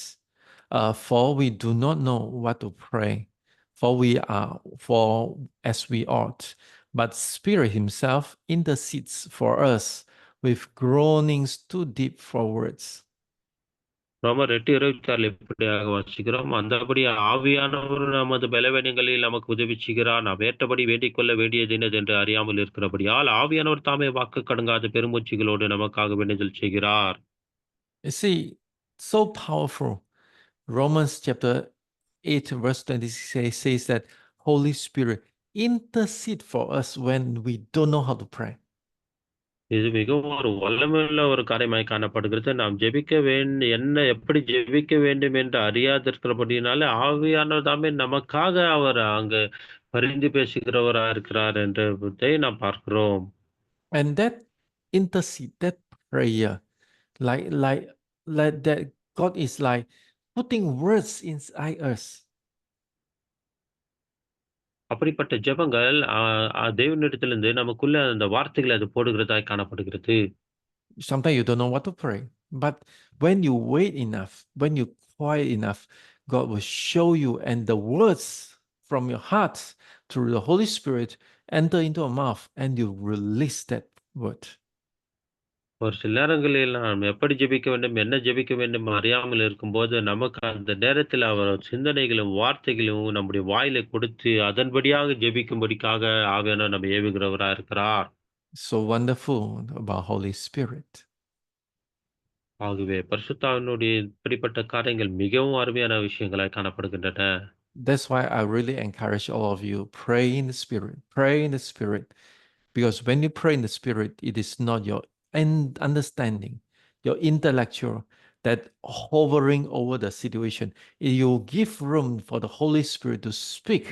for we do not know what to pray, for as we ought, but Spirit Himself intercedes for us with groanings too deep for words.
ரோமர் 8:26 இப்படியாக வாசிக்கிறோம். அந்தபடி ஆவியானவர் நமது பலவீனங்களில் நமக்கு உதவி செய்கிறார். நாம் ஏற்றபடி வேண்டிக் கொள்ள வேண்டியது இன்னதென்று அறியாமல் இருக்கிறபடியால், ஆவியானவர் தாமே வாக்கு கடங்காத பெருமூச்சுகளோடு நமக்காக வேண்டுதல் செய்கிறார்.
You see, so powerful. Romans chapter 8, verse 26 says that Holy Spirit intercede for us when we don't know how to pray.
இது மிகவும் ஒரு வல்லமையுள்ள ஒரு காரியமாய் காணப்படுகிறது. நாம் எப்படி ஜெபிக்க வேண்டும் என்று அறியாதிருக்கிறபடியினாலே, ஆவியானவர் தாமே நமக்காக அவர் அங்கு பரிந்து பேசுகிறவரா இருக்கிறார் என்றதை நாம் பார்க்கிறோம்.
And that intercede, that prayer, like that God is like putting words inside us.
அப்படிப்பட்ட ஜெபங்கள் தேவனிடத்திலிருந்து நமக்குள்ள அந்த வார்த்தைகளை அது போடுகிறதாய் காணப்படுகிறது.
Sometimes you don't know what to pray, but when you wait enough, when you quiet enough, God will show you, and the words from your heart through the Holy Spirit enter into your mouth, and you release that word.
ஒரு சில நேரங்களில் நாம் எப்படி ஜெபிக்க வேண்டும், என்ன ஜெபிக்க வேண்டும் அறியாமல் இருக்கும்போது, நமக்கு அந்த நேரத்தில் அவர் சிந்தனைகளும், வார்த்தைகளும் நம்முடைய வாயில கொடுத்து, அதன்படியாக ஜெபிக்கும்படிக்காக ஆவியானவர் நம்மை ஏவுகிறவரா இருக்கிறார்.
So wonderful about Holy Spirit.
ஆகவே பரிசுத்த ஆவியினுடைய இப்படிப்பட்ட காரியங்கள் மிகவும் அருமையான விஷயங்களாய் காணப்படுகின்றன.
That's why I really encourage all of you, pray in the Spirit, pray in the Spirit. Because when you pray in the Spirit, it is not your understanding, your intellectual that hovering over the situation. You give room for the Holy Spirit to speak,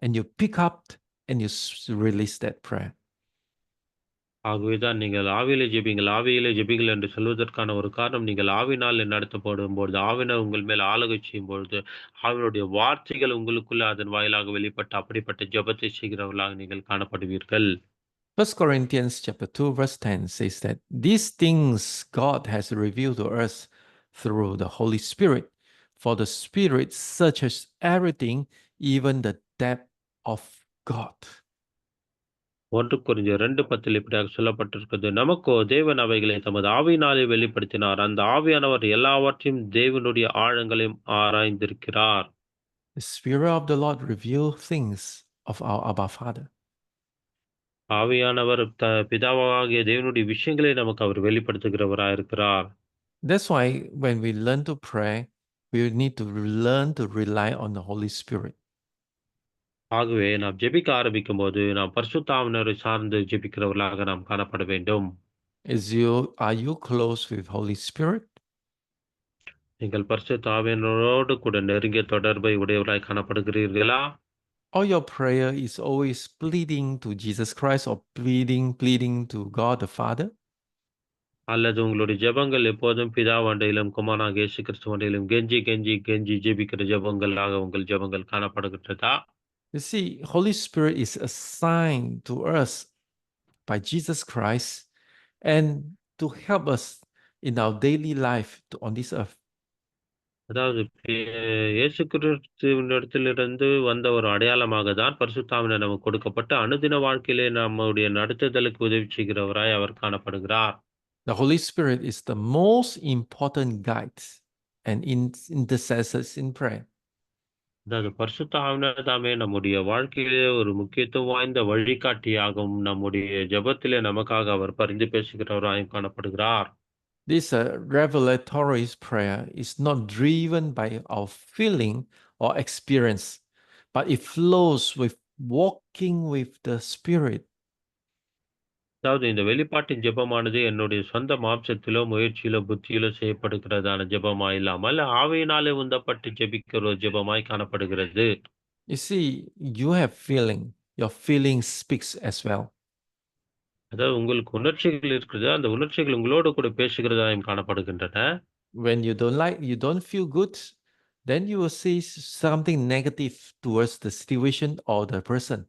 and you pick up and you release that prayer.
ஆகவேதான் நீங்கள் ஆவியிலே ஜெபிங்கள், ஆவியிலே ஜெபிங்கள் என்று சொல்வதற்கான ஒரு காரணம், நீங்கள் ஆவியினாலே நடத்தப்படும்பொழுது, ஆவியினர் உங்கள் மேல் ஆளுகை செய்யும்பொழுது, ஆவியினுடைய வார்த்தைகள் உங்களுக்குள்ள அதன் வாயிலாக வெளிப்பட்டு, அப்படிப்பட்ட ஜெபத்தை செய்கிறவர்களாக நீங்கள் காணப்படுவீர்கள்.
1 Corinthians chapter 2, verse 10 says that these things God has revealed to us through the Holy Spirit. For the Spirit searches everything, even the depth of God.
1 கொரிந்தியர் 2:10 இப்படியாக சொல்லப்பட்டிருக்கிறது. நமக்கோ தேவன் அவைகளை தமது ஆவியினாலே வெளிப்படுத்தினார். அந்த ஆவியானவர் எல்லாவற்றையும் தேவனுடைய ஆழங்களையும் ஆராய்ந்திருக்கிறார்.
The Spirit of the Lord reveals things of our Abba Father.
ஆவியானவர் பிதாவாகிய தேவனுடைய விஷயங்களை நமக்கு அவர் வெளிப்படுத்துகிறவராய் இருக்கிறார்.
That's why when we learn to pray, we need to learn to rely on the Holy Spirit.
ஆகவே நாம் ஜெபிக்க ஆரம்பிக்கும்போது, நாம் பரிசுத்த ஆவியானவரை சார்ந்து ஜெபிக்கிறவர்களாக நாம் காணப்பட வேண்டும்.
Are you close with Holy Spirit?
நீங்கள் பரிசுத்த ஆவியானவரோடு கூட நெருங்கிய தொடர்பை உடையவராய் காணப்படுகிறீர்களா?
or your prayer is always pleading to Jesus Christ or pleading to God the Father?
அல்லது உங்களுடைய ஜெபங்கள் எப்போதும் பிதாவண்டையிலும், குமாரனாகிய இயேசு கிறிஸ்துவண்டையிலும் கெஞ்சி ஜெபிக்கிற ஜெபங்களாக உங்கள் ஜெபங்கள் காணப்படுகின்றதா?
You see, Holy Spirit is assigned to us by Jesus Christ and to help us in our daily life on this earth.
அதாவது இயேசு கிறிஸ்துவினிடத்திலிருந்து வந்த ஒரு அடையாளமாக தான் பரிசுத்தாவினர் நமக்கு கொடுக்கப்பட்டு, அனுதின வாழ்க்கையிலே நம்முடைய நடத்துதலுக்கு உதவி செய்கிறவராய் அவர் காணப்படுகிறார்.
The Holy Spirit is the most important guide and intercessors in prayer.
அதாவது பரிசுத்த ஆவியானவர் தாமே நம்முடைய வாழ்க்கையிலே ஒரு முக்கியத்துவம் வாய்ந்த வழிகாட்டியாகவும், நம்முடைய ஜெபத்திலே நமக்காக அவர் பரிந்து பேசுகிறவராயும் காணப்படுகிறார்.
This revelatory prayer is not driven by our feeling or experience, but it flows with walking with the Spirit.
அதாவது இந்த வெளிப்பாட்டின் ஜெபமானது என்னுடைய சொந்த மாம்சத்திலோ, முயற்சியிலோ, புத்தியிலோ செய்யப்படுகிறதான ஜெபமாய் இல்லாமல், ஆவியினாலே உந்தப்பட்டு ஜெபிக்கிற ஒரு ஜெபமாய் காணப்படுகிறது.
You see, you have feeling. Your feeling speaks as well.
அதாவது உங்களுக்கு உணர்ச்சிகள் இருக்குது. அந்த உணர்ச்சிகள் உங்களோடு கூட பேசுகிறதாயும் காணப்படுகின்றன.
When you don't feel good, then you will say something negative towards the situation or the person.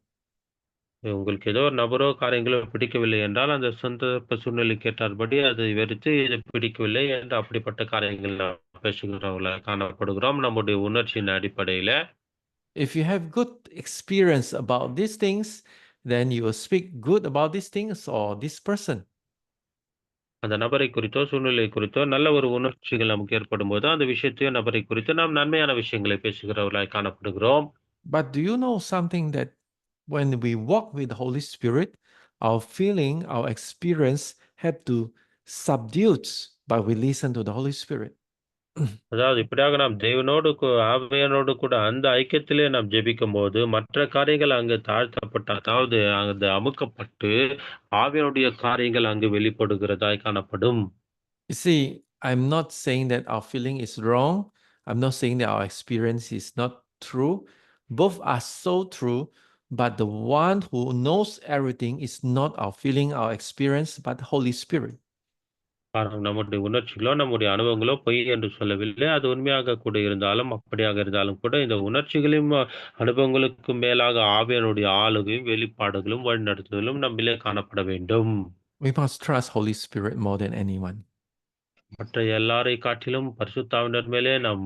உங்களுக்கு ஏதோ ஒரு நபரோ, காரியங்களோ பிடிக்கவில்லை என்றால், அந்த சந்தர்ப்ப சூழ்நிலைக்கு ஏற்றாற்படி அதை வெறுத்து, இது பிடிக்கவில்லை என்று அப்படிப்பட்ட காரியங்கள் நாம் பேசுகிறவர்களாக காணப்படுகிறோம், நம்முடைய உணர்ச்சியின் அடிப்படையில.
If you have good experience about these things, then you will speak good about these things or this person.
அந்த நபரை குறித்தோ, சூழ்நிலை குறித்தோ நல்ல ஒரு உணர்ச்சிகள் நமக்கு ஏற்படும்போது, அந்த விஷயத்தையோ, நபரை குறித்து நாம் நன்மையான விஷயங்களை பேசுகிறவர்களாய் காணப்படுகிறோம்.
But do you know something that when we walk with the Holy Spirit, our feeling, our experience have to subdue by we listen to the Holy Spirit.
அதாவது இப்படியாக நாம் தேவனோடு ஆவியானோடு கூட அந்த ஐக்கியத்திலே நாம் ஜெபிக்கும்போது, மற்ற காரியங்கள் அங்கு தாழ்த்தப்பட்ட, அதாவது அது அமுக்கப்பட்டு, ஆவியானுடைய காரியங்கள் அங்கு வெளிப்படுகிறதாய் காணப்படும்.
You see, I'm not saying that our feeling is wrong. I'm not saying that our experience is not true. Both are so true, but the one who knows everything is not our feeling, our experience, but the Holy Spirit.
காரணம் நம்முடைய உணர்ச்சிகளோ, நம்முடைய அனுபவங்களோ பொய் என்று சொல்லவில்லை. அது உண்மையாக கூட இருந்தாலும், அப்படியாக இருந்தாலும் கூட, இந்த உணர்ச்சிகளையும் அனுபவங்களுக்கும் மேலாக ஆவியானுடைய ஆளுகையும், வெளிப்பாடுகளும், வழிநடத்துதலும் நம்மிலே காணப்பட வேண்டும்.
We must trust Holy Spirit more than anyone.
மற்ற எல்லாரை காட்டிலும் பரிசுத்தாவினர் மேலே நம்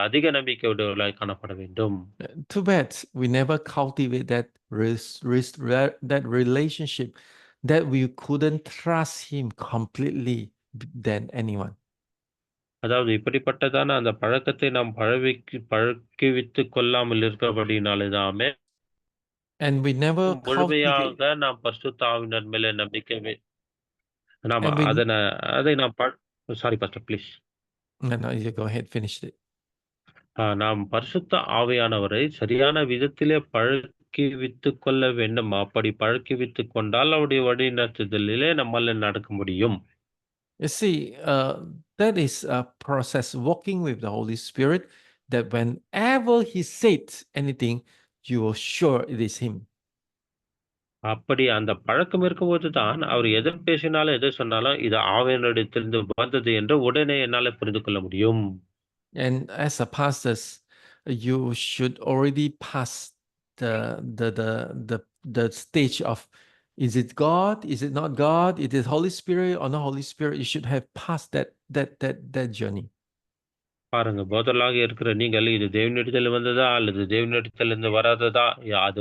அதிக நம்பிக்கை உடையவர்களாய் காணப்பட வேண்டும்.
Too bad we never cultivate that relationship that we couldn't trust him completely than anyone.
அதாவது இப்படிப்பட்டதான அந்த பழக்கத்தை நாம் பழக்கிவித்துக் கொள்ளாமல் இருக்கிறபடினாலே தாமே
And we never cultivate.
முழுமையாக நாம் பரிசுத்தாவினர் மேலே நம்பிக்கை நாம
And we,
அதை நாம் sorry pastor please.
no, you go ahead, finish it.
நாம் பரிசுத்த ஆவியானவரை சரியான விதத்திலே பழக்கிவித்துக் கொள்ள வேண்டும். அப்படி பழக்கிவித்துக் கொண்டால் அவருடைய வழி நடத்துதலிலே நம்மால நடக்க முடியும்.
You see, that is a process walking with the Holy Spirit, that whenever he said anything, you are sure it is him.
அப்படி அந்த பழக்கம் இருக்கும்போது தான் அவர் எதை பேசினாலும், எதை சொன்னாலும் இது ஆவியானவரிடத்திலிருந்து வந்தது என்று உடனே என்னால புரிந்து கொள்ள முடியும்.
And as a pastor, you should already pass the stage of, is it God? Is it not God? Is it Holy Spirit or not Holy Spirit? You should have passed that journey.
பாருங்க, போதலாக இருக்கிற நீங்கள் இது தேவனிடத்தில் வந்ததா அல்லது தேவனிடத்திலிருந்து வராததா, அது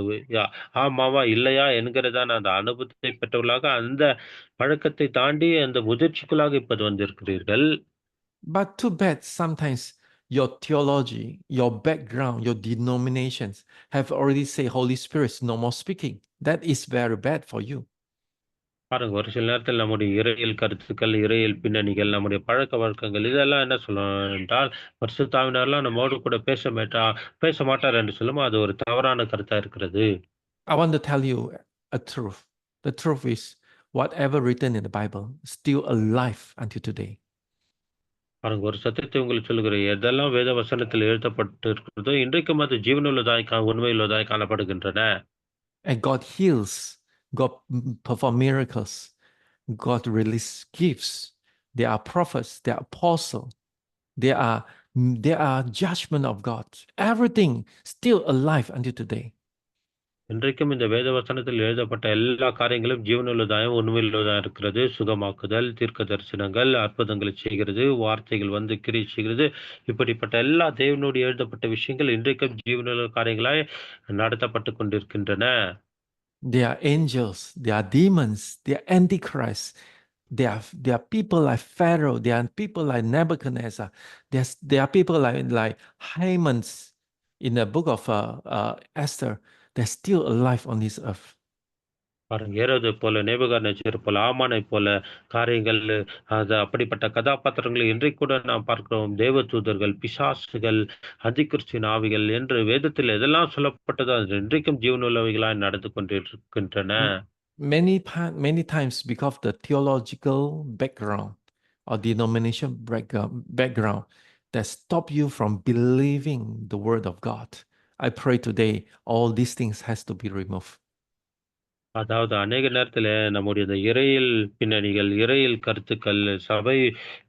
ஆமாவா இல்லையா என்கிறதான அந்த அனுபவத்தை பெற்றவர்களாக அந்த பழக்கத்தை தாண்டி அந்த முதிர்ச்சிக்குள்ளாக இப்போது வந்திருக்கிறீர்கள்.
But too bad sometimes your theology, your background, your denominations have already said Holy Spirit is no more speaking. That is very bad for you.
பாருங்க, ஒரு சில நேரத்தில் நம்முடைய இறையியல் கருத்துக்கள், இறையியல் பின்னணிகள், நம்முடைய பழக்க வழக்கங்கள் இதெல்லாம் என்ன சொல்லணும் என்றால், பரிசுத்தாவினர்லாம் நம்மோடு கூட பேச மாட்டார் என்று சொல்லும். அது ஒரு தவறான கருத்தா இருக்கிறது.
I want to tell you a truth. The truth is, whatever written in the Bible is still alive until today.
பாருங்க ஒரு சத்தியத்தை உங்களுக்கு சொல்லுகிறேன். எதெல்லாம் வேத வசனத்தில் எழுதப்பட்டு இருக்கிறதோ, இன்றைக்கும் அது ஜீவனுள்ளதாய் உண்மையுள்ளதாய் காணப்படுகின்றன.
And God heals, God perform miracles, God release gifts. There are prophets, there are apostles, there are judgment of God. Everything still alive until today.
இன்றைக்கும் இந்த வேத வசனத்தில் எழுதப்பட்ட எல்லா காரியங்களும் ஜீவனுள்ளதாயும், உண்மையுள்ளதாயும் இருக்கிறது. சுகமாக்குதல், தீர்க்க தரிசனங்கள், அற்புதங்களை செய்கிறது, வார்த்தைகள் வந்து கிரியை செய்கிறது. இப்படிப்பட்ட எல்லா தேவனோடு எழுதப்பட்ட விஷயங்கள் இன்றைக்கும் ஜீவனுள்ள காரியங்களாய் நடத்தப்பட்டுக் கொண்டிருக்கின்றன.
They are angels, they are demons, they are antichrists. They are people like Pharaoh, they are people like Nebuchadnezzar, they are people like Hamans in the book of Esther. They're still alive on this earth.
பாருங்க ஏரோது போல, Nebuchadnezzar போல, ஆமானைப் போல காரியங்கள் அது அப்படிப்பட்ட கதாபாத்திரங்களை இன்றைக்கு கூட நாம் பார்க்கிறோம். தேவதூதர்கள், பிசாசுகள், அந்திகிறிஸ்துவின் ஆவிகள் என்று வேதத்தில் எதெல்லாம் சொல்லப்பட்டதோ அது இன்றைக்கும் ஜீவனுள்ளவைகளாய் நடந்து கொண்டிருக்கின்றன.
Many times because of the theological background or denomination background that stop you from believing the word of God. I pray today all these things has to be removed.
அதாவது அநேக நேரத்துல நம்முடைய இந்த இறையியல் பின்னணிகள், இறையியல் கருத்துக்கள், சபை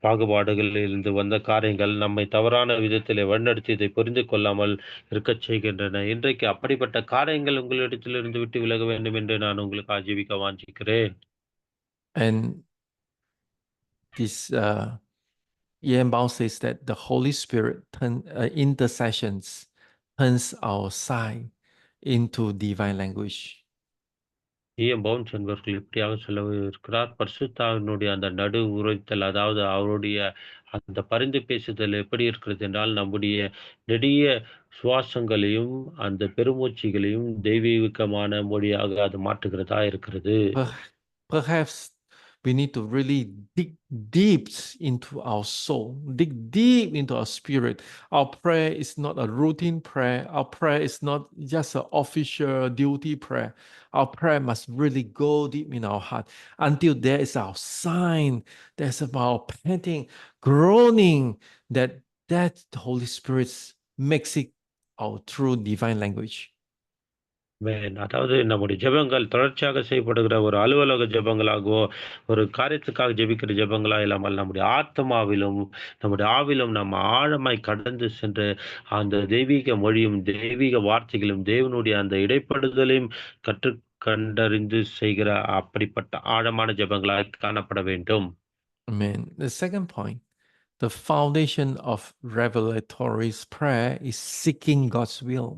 பாகுபாடுகளில் இருந்து வந்த காரியங்கள் நம்மை தவறான விதத்திலே வழிநடத்தி இதை புரிந்து கொள்ளாமல் இருக்கச் செய்கின்றன. இன்றைக்கு அப்படிப்பட்ட காரியங்கள் உங்களிடத்திலிருந்து விட்டு விலக வேண்டும் என்று நான் உங்களுக்கு ஜெபிக்க வாஞ்சிக்கிறேன்.
And this Ian Bao says that the Holy Spirit intercessions turns our sigh into divine language.
Bounce என்பவர்கள் இப்படியாக இருக்கிறார். பரிசுத்தாவினுடைய அந்த நடு உரைத்தல், அதாவது அவருடைய அந்த பரிந்து பேசுதல் எப்படி இருக்கிறது என்றால், நம்முடைய நெடிய சுவாசங்களையும், அந்த பெருமூச்சுகளையும் தெய்வீகமான மொழியாக அது மாற்றுகிறதா இருக்கிறது.
Perhaps we need to really dig deep into our soul, dig deep into our spirit. Our prayer is not a routine prayer. Our prayer is not just an official duty prayer. Our prayer must really go deep in our heart until there is our sign, there's our panting, groaning, that the Holy Spirit makes it our true divine language.
அதாவது நம்முடைய ஜெபங்கள் தொடர்ச்சியாக செய்யப்படுகிற ஒரு அலுவலக ஜெபங்களாகவோ, ஒரு காரியத்துக்காக ஜெபிக்கிற ஜெபங்களா இல்லாமல், நம்முடைய ஆத்மாவிலும், நம்முடைய ஆவிலும் நம்ம ஆழமாய் கடந்து சென்று, அந்த தெய்வீக மொழியும், தெய்வீக வார்த்தைகளும், தேவனுடைய அந்த இடைப்படுதலையும் கண்டறிந்து செய்கிற அப்படிப்பட்ட ஆழமான ஜெபங்களாய் காணப்பட வேண்டும்.
Amen. The second point, the foundation of revelatory prayer is seeking God's will.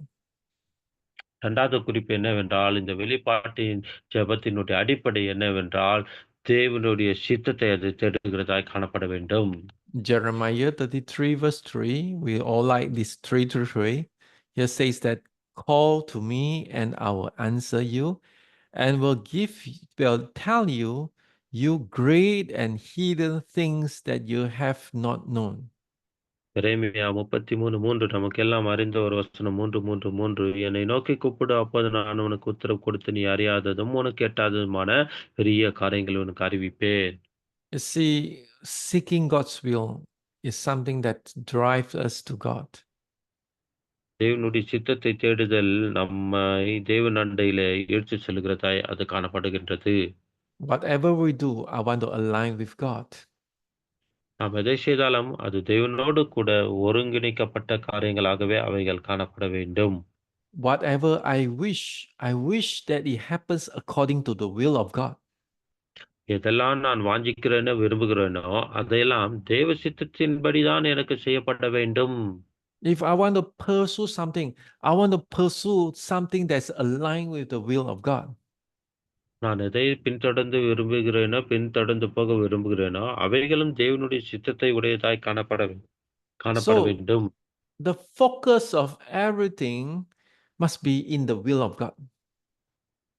2வது குறிப்பு என்னவென்றால், இந்த வெளிப்பாட்டின் ஜெபத்தினுடைய அடிப்படை என்னவென்றால், தேவனுடைய சித்தத்தை அது தேடுகிறதாய் காணப்பட வேண்டும்.
Jeremiah 33 verse 3, we all like this 3 to 3. Here says that, call to me and I will answer you and will tell you, you great and hidden things that you have not known.
எரேமியா 33:3 நமக்கெல்லாம் அறிந்த ஒரு வசனம் 3:3 என்னை நோக்கி கூப்பிடு அப்போது நான் உனக்கு உத்தரவு கொடுத்து நீ அறியாததும் உனக்கு எட்டாததுமான பெரிய காரியங்களை உனக்கு அறிவிப்பேன்.
You see, seeking God's will is something that drives us to God.
தேவனுடைய சித்தத்தை தேடுதல் நம்மை தேவன் அண்டையிலே இழுத்துச் செல்கிறதாய் அது காணப்படுகின்றது.
Whatever we do, I want to align with God.
நாம் எதை செய்தாலும் அது தேவனோடு கூட ஒருங்கிணைக்கப்பட்ட காரியங்களாகவே அவைகள் காணப்பட வேண்டும்.
Whatever I wish that it happens according to the will of God.
எதெல்லாம் நான் வாஞ்சிக்கிறேனோ, விரும்புகிறேனோ, அதையெல்லாம் தேவ சித்தத்தின்படிதான் எனக்கு செய்யப்பட வேண்டும்.
If I want to pursue something, I want to pursue something that's aligned with the will of God.
நான் எதை பின்தொடர்ந்து போக விரும்புகிறேனோ, அவைகளும் தேவனுடைய சித்தத்தை உடையதாய் காணப்பட
So
வேண்டும்.
the focus of everything must be in the will of God.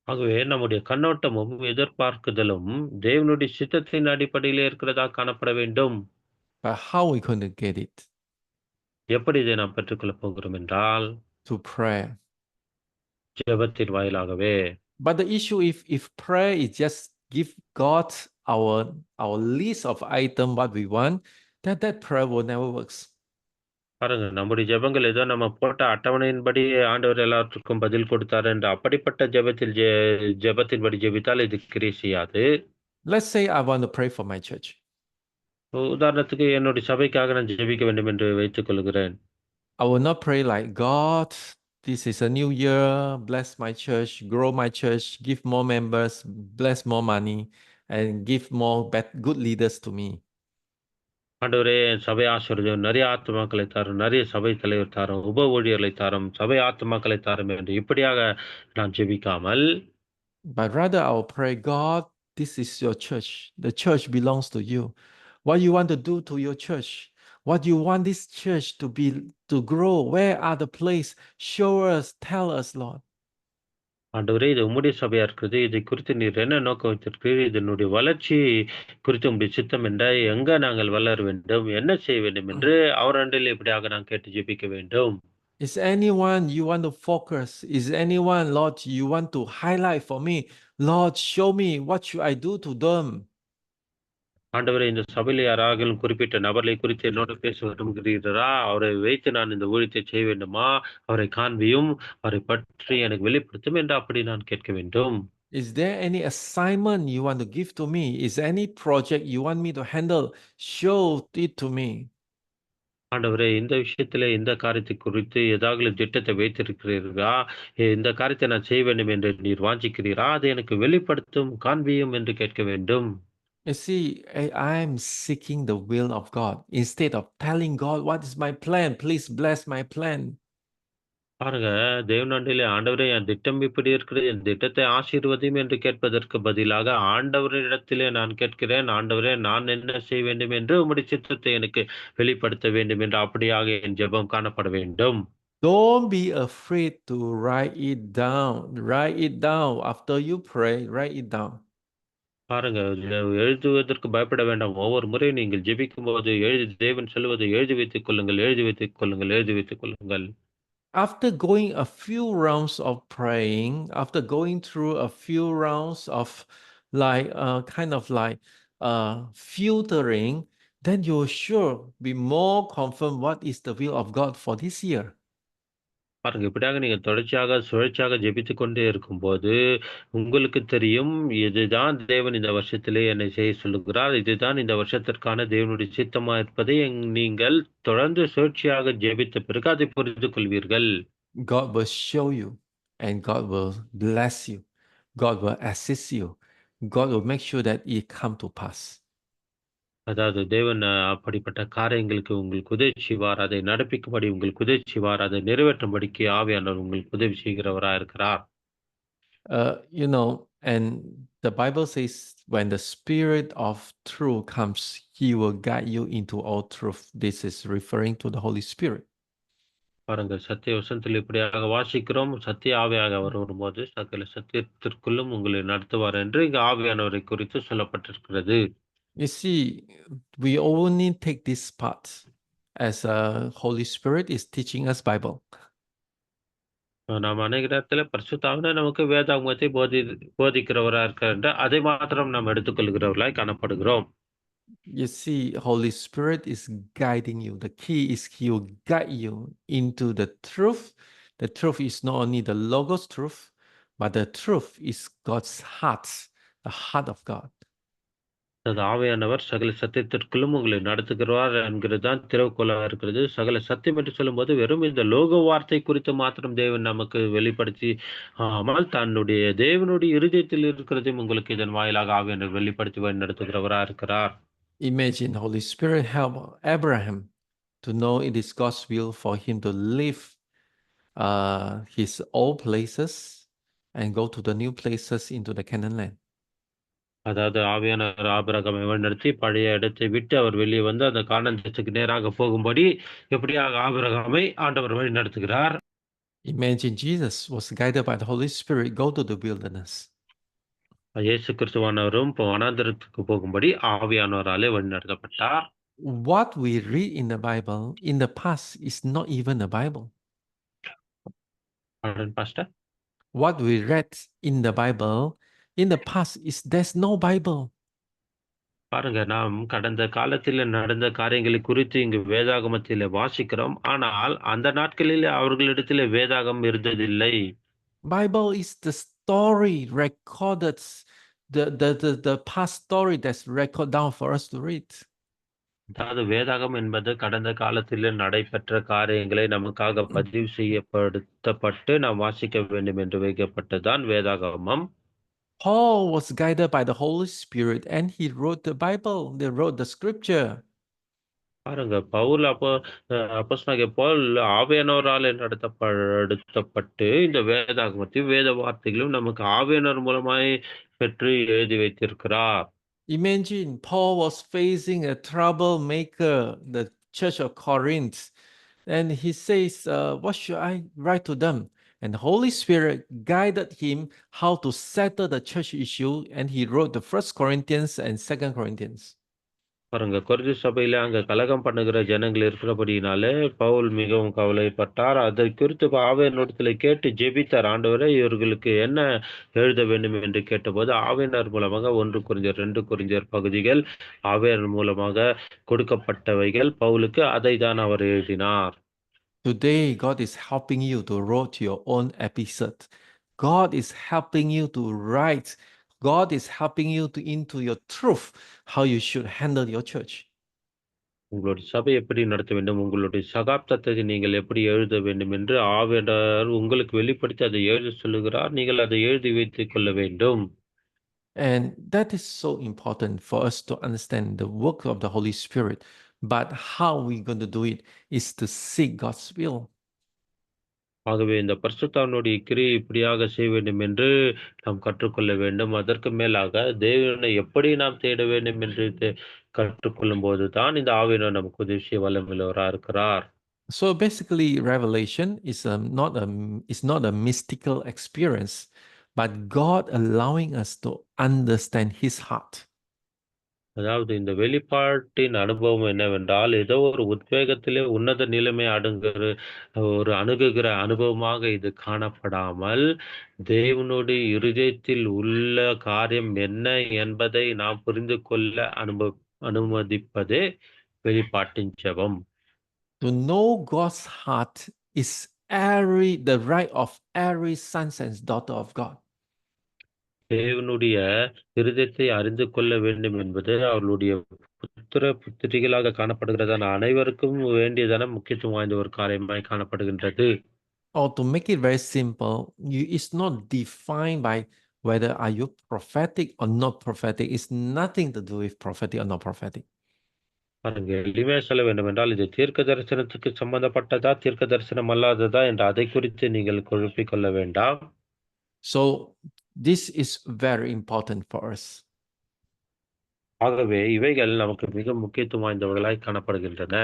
ஆகவே நம்முடைய கண்ணோட்டமும், எதிர்பார்க்குதலும் தேவனுடைய சித்தத்தின் அடிப்படையிலே இருக்கிறதா காணப்பட வேண்டும்.
But how we going to get it?
எப்படி இதை நாம் பெற்றுக்கொள்ளப் போகிறோம் என்றால்,
To prayer.
ஜெபத்தின் வாயிலாகவே.
But the issue, if prayer is just give God our list of items what we want, that prayer will never works.
பாருங்க, நம்முடைய ஜெபங்கள் ஏதோ நம்ம போட்ட அட்டவணையின்படி ஆண்டவர் எல்லாத்துக்கும் பதில் கொடுத்தார் என்று அப்படிப்பட்ட ஜெபத்தின்படி ஜெபித்தால் இது கிரியை செய்யாது.
Let's say I want to pray for my church.
உதாரணத்துக்கு என்னுடைய சபைக்காக நான் ஜெபிக்க வேண்டும் என்று வைத்துக் கொள்கிறேன்.
I will not pray like, God, this is a new year, bless my church, grow my church, give more members, bless more money, and give more good leaders to me.
ஆண்டவரே, என் சபை ஆசீர்வதியும், நிறைய ஆத்துமாக்களை தாரும், நிறைய சபை தலைவர் தாரும், உப ஊழியர்களை தாரும், சபை ஆத்துமாக்களை தாரும் என்று இப்படியாக நான் ஜெபிக்காமல்,
But rather I will pray, God, this is your church. The church belongs to you. What you want to do to your church? What you want this church to grow? Where are the place? Show us, tell us, Lord.
ஆண்டவரே, இது உம்முடைய சபையா இருக்கிறது. இதை குறித்து நீர் என்ன நோக்கம் வைத்திருக்கிறீர்? இதனுடைய வளர்ச்சி குறித்து உம்முடைய சித்தம் என்ன? எங்க நாங்கள் வளர வேண்டும்? என்ன செய்ய வேண்டும் என்று அவர் அண்டையில் இப்படியாக நான் கேட்டு ஜெபிக்க வேண்டும்.
Is anyone you want to focus? Is anyone, Lord, you want to highlight for me? Lord, show me what should I do to them?
ஆண்டவரே, இந்த சபையில யாராகிலும் குறிப்பிட்ட நபரை குறித்து என்னோடு பேச விரும்புகிறீரா? அவரை வைத்து நான் இந்த ஊழியத்தை செய்ய வேண்டுமா? அவரை காண்பியும், அவரை பற்றி எனக்கு வெளிப்படுத்தும் என்று அப்படி நான் கேட்க வேண்டும்.
Is there any assignment you want to give to me? Is there any project you want me to handle? Show it to me.
ஆண்டவரே, இந்த விஷயத்திலே இந்த காரியத்தை குறித்து ஏதாகலும் திட்டத்தை வைத்திருக்கிறீர்களா? இந்த காரியத்தை நான் செய்ய வேண்டும் என்று நீர் வாஞ்சிக்கிறீரா? அதை எனக்கு வெளிப்படுத்தும், காண்பியும் என்று கேட்க வேண்டும்.
You see, I'm seeking the will of God instead of telling God, what is my plan? Please bless my plan.
பாருங்க, தேவனாண்டிலே ஆண்டவரே என் திட்டம் இப்படி இருக்கிறது, என் திட்டத்தை ஆசீர்வதியும் என்று கேட்பதற்கு பதிலாக ஆண்டவரிடத்திலே நான் கேட்கிறேன், ஆண்டவரே நான் என்ன செய்ய வேண்டும் என்று உம்முடைய சித்தத்தை எனக்கு வெளிப்படுத்த வேண்டும் என்று அப்படியாக என் ஜெபம் காணப்பட வேண்டும்.
Don't be afraid to write it down. Write it down. After you pray, write it down.
பாருங்க, எழுதுவதற்கு பயப்பட வேண்டாம். ஒவ்வொரு முறை நீங்கள் ஜெபிக்கும்போது தேவன் சொல்லுவதை எழுதி வைத்துக் கொள்ளுங்கள், எழுதி வைத்துக் கொள்ளுங்கள், எழுதி வைத்துக் கொள்ளுங்கள்.
After going a few rounds of praying, after going through a few rounds of kind of like filtering, then you'll sure be more confirmed what is the will of God for this year.
பாருங்க, இப்படியாக நீங்க தொடர்ச்சியாக சுழற்சியாக ஜெபித்துக் கொண்டே இருக்கும்போது, உங்களுக்கு தெரியும் இதுதான் தேவன் இந்த வருஷத்திலே என்னை செய்ய சொல்லுகிறார். இதுதான் இந்த வருஷத்திற்கான தேவனுடைய சித்தமா இருப்பதை நீங்கள் தொடர்ந்து சுழற்சியாக ஜெபித்த பிறகு அதை புரிந்து கொள்வீர்கள்.
God will show you and God will bless you. God will assist you. God will make sure that it come to pass.
அதாவது தேவன் அப்படிப்பட்ட காரியங்களுக்கு உங்களுக்கு உதவி செய்வார். அதை நடப்பிக்கும்படி உங்களுக்கு உதவி செய்வார். அதை நிறைவேற்றும்படிக்கு ஆவியானவர் உங்களுக்கு உதவி செய்கிறவரா இருக்கிறார்.
And the Bible says when the Spirit of truth comes, He will guide you into all truth. This is referring to the Holy Spirit.
பாருங்க, சத்திய வசனத்தில் இப்படியாக வாசிக்கிறோம். சத்திய ஆவியாக அவர் வரும்போது சகல சத்தியத்திற்குள்ளும் உங்களை நடத்துவார் என்று இங்கு ஆவியானவரை குறித்து சொல்லப்பட்டிருக்கிறது.
You see, we only take this part as Holy Spirit is teaching us Bible.
நாம் அநேக நேரத்தில் பரிசுத்தாவினர் நமக்கு வேதாகமத்தை போதிக்கிறவரா இருக்கின்ற அதை மாத்திரம் நாம் எடுத்துக்கொள்கிறவர்களாய் காணப்படுகிறோம்.
You see, Holy Spirit is guiding you. The key is He will guide you into the truth. The truth is not only the Logos truth, but the truth is God's heart, the heart of God.
அது ஆவியானவர் சகல சத்தியத்திற்குள்ளும் உங்களை நடத்துகிறார் என்கிறது தான் திறவுகோலாக இருக்கிறது. சகல சத்தியம் என்று சொல்லும்போது வெறும் இந்த லோக வார்த்தை குறித்து மாத்திரம் தேவன் நமக்கு வெளிப்படுத்தி ஆனால் தன்னுடைய தேவனுடைய இருதயத்தில் இருக்கிறதையும் உங்களுக்கு இதன் வாயிலாக ஆவியானவர் வெளிப்படுத்தி வழி நடத்துகிறவரா இருக்கிறார்.
Imagine Holy Spirit help Abraham to know it is God's will for him to leave his old places and go to the new places into the Canaan land.
அதாவது ஆவியானவர் ஆபிரகாமை வழிநடத்தி பழைய இடத்தை விட்டு அவர் வெளியே வந்து அந்த கானான் தேசத்துக்கு நேராக போகும்படி எப்படியாக ஆபிரகாமை ஆண்டவர் வழி நடத்துகிறார்.
Imagine Jesus was guided by the Holy Spirit go to the wilderness.
இயேசு கிறிஸ்துவானவரும் இப்போ வனாந்தரத்துக்கு போகும்படி ஆவியானவராலே வழி நடத்தப்பட்டார்.
What we read in the Bible in the past is not even the Bible.
Pardon, Pastor?
What we read in the Bible in the past is there's no Bible.
பாருங்க, நாம் கடந்த காலத்தில நடந்த காரியங்களை குறித்து இங்கு வேதாகமத்திலே வாசிக்கிறோம். ஆனால் அந்த நாட்களிலே அவர்களிடத்திலே வேதாகம் இருந்ததில்லை.
Bible is the story recorded, the past story that's recorded down for us to read.
அதாவது வேதாகம் என்பது கடந்த காலத்திலே நடைபெற்ற காரியங்களை நமக்காக பதிவு செய்யப்படுத்தப்பட்டு நாம் வாசிக்க வேண்டும் என்று வைக்கப்பட்டது தான் வேதாகமம்.
Paul was guided by the Holy Spirit and he wrote the Bible, they wrote the scripture.
பாருங்க, பவுல் அப்போஸ்தலனாகிய பவுல் ஆவியானவராலே நடத்தப்படுத்தப்பட்டு இந்த வேதாகமத்தையும், வேத வார்த்தைகளும் நமக்கு ஆவியானவர் மூலமாய் பெற்று எழுதி வைத்திருக்கிறார்.
Imagine Paul was facing a troublemaker, the church of Corinth, and he says, what should I write to them? And the Holy Spirit guided him how to settle the church issue, and he wrote the First Corinthians and Second Corinthians.
பாருங்க, Corinth சபையில அங்க கலகம் பண்ணுகிற ஜனங்கள் இருக்கிறபடியினாலே பவுல் மிகவும் கவலைப்பட்டார். அதை குறித்து ஆவியானவரிடத்திலே கேட்டு ஜெபித்தார். ஆண்டவரே, இவர்களுக்கு என்ன எழுத வேண்டும் என்று கேட்டபோது, ஆவியானவர் மூலமாக 1 கொரிந்தியர், 2 கொரிந்தியர் பகுதிகள் ஆவியானவர் மூலமாக கொடுக்கப்பட்டவைகள் பவுலுக்கு. அதை தான் அவர் எழுதினார்.
Today, God is helping you to write your own episode. God is helping you to write. God is helping you to into your truth, how you should handle your church.
உங்களுடைய சபை எப்படி நடத்த வேண்டும், உங்களுடைய சகாப்தத்தை நீங்கள் எப்படி எழுத வேண்டும் என்று ஆவியானவர் உங்களுக்கு வெளிப்படுத்தி அதை எழுத சொல்லுகிறார். நீங்கள் அதை எழுதி வைத்துக் கொள்ள வேண்டும்.
And that is so important for us to understand the work of the Holy Spirit. But how we're going to do it is to seek God's will.
ஆகவே இந்த பரிசுத்தாவினுடைய கிரியை இப்படியாக செய்ய வேண்டும் என்று நாம் கற்றுக்கொள்ள வேண்டும். அதற்கு மேலாக தேவனை எப்படி நாம் தேட வேண்டும் என்று கற்றுக்கொள்ளும் போது தான் இந்த ஆவியானவர் நமக்கு உதவி செய்ய வல்லமையுள்ளவராக இருக்கிறார்.
So basically, revelation is not a mystical experience, but God allowing us to understand His heart.
அதாவது இந்த வெளிப்பாட்டின் அனுபவம் என்னவென்றால், ஏதோ ஒரு உத்வேகத்திலே உன்னத நிலைமை அணுகுகிற அனுபவமாக இது காணப்படாமல், தேவனுடைய இருதயத்தில் உள்ள காரியம் என்ன என்பதை நாம் புரிந்து கொள்ள அனுமதிப்பதே வெளிப்பாட்டின் ஜெபம்.
To know God's heart is the right of every son and daughter of God.
தேவனுடைய இருதயத்தை அறிந்து கொள்ள வேண்டும் என்பது அவர்களுடைய புத்திரிகளாக காணப்படுகிறதான அனைவருக்கும் வேண்டியதான முக்கியத்துவம் வாய்ந்த ஒரு காரியமாய் காணப்படுகின்றது.
Or to make it very simple, it's not defined by whether are you prophetic or not prophetic. It's nothing to do with prophetic or not prophetic.
பாருங்க, எளிமையா சொல்ல வேண்டும் என்றால், இது தீர்க்க தரிசனத்துக்கு சம்பந்தப்பட்டதா, தீர்க்க தரிசனம் அல்லாததா என்று அதை குறித்து நீங்கள் குழப்பிக் கொள்ள வேண்டாம்.
So this is very important for us.
ஆகவே இவைகள் நமக்கு மிக முக்கியத்துவம் வாய்ந்தவர்களாய் காணப்படுகின்றன.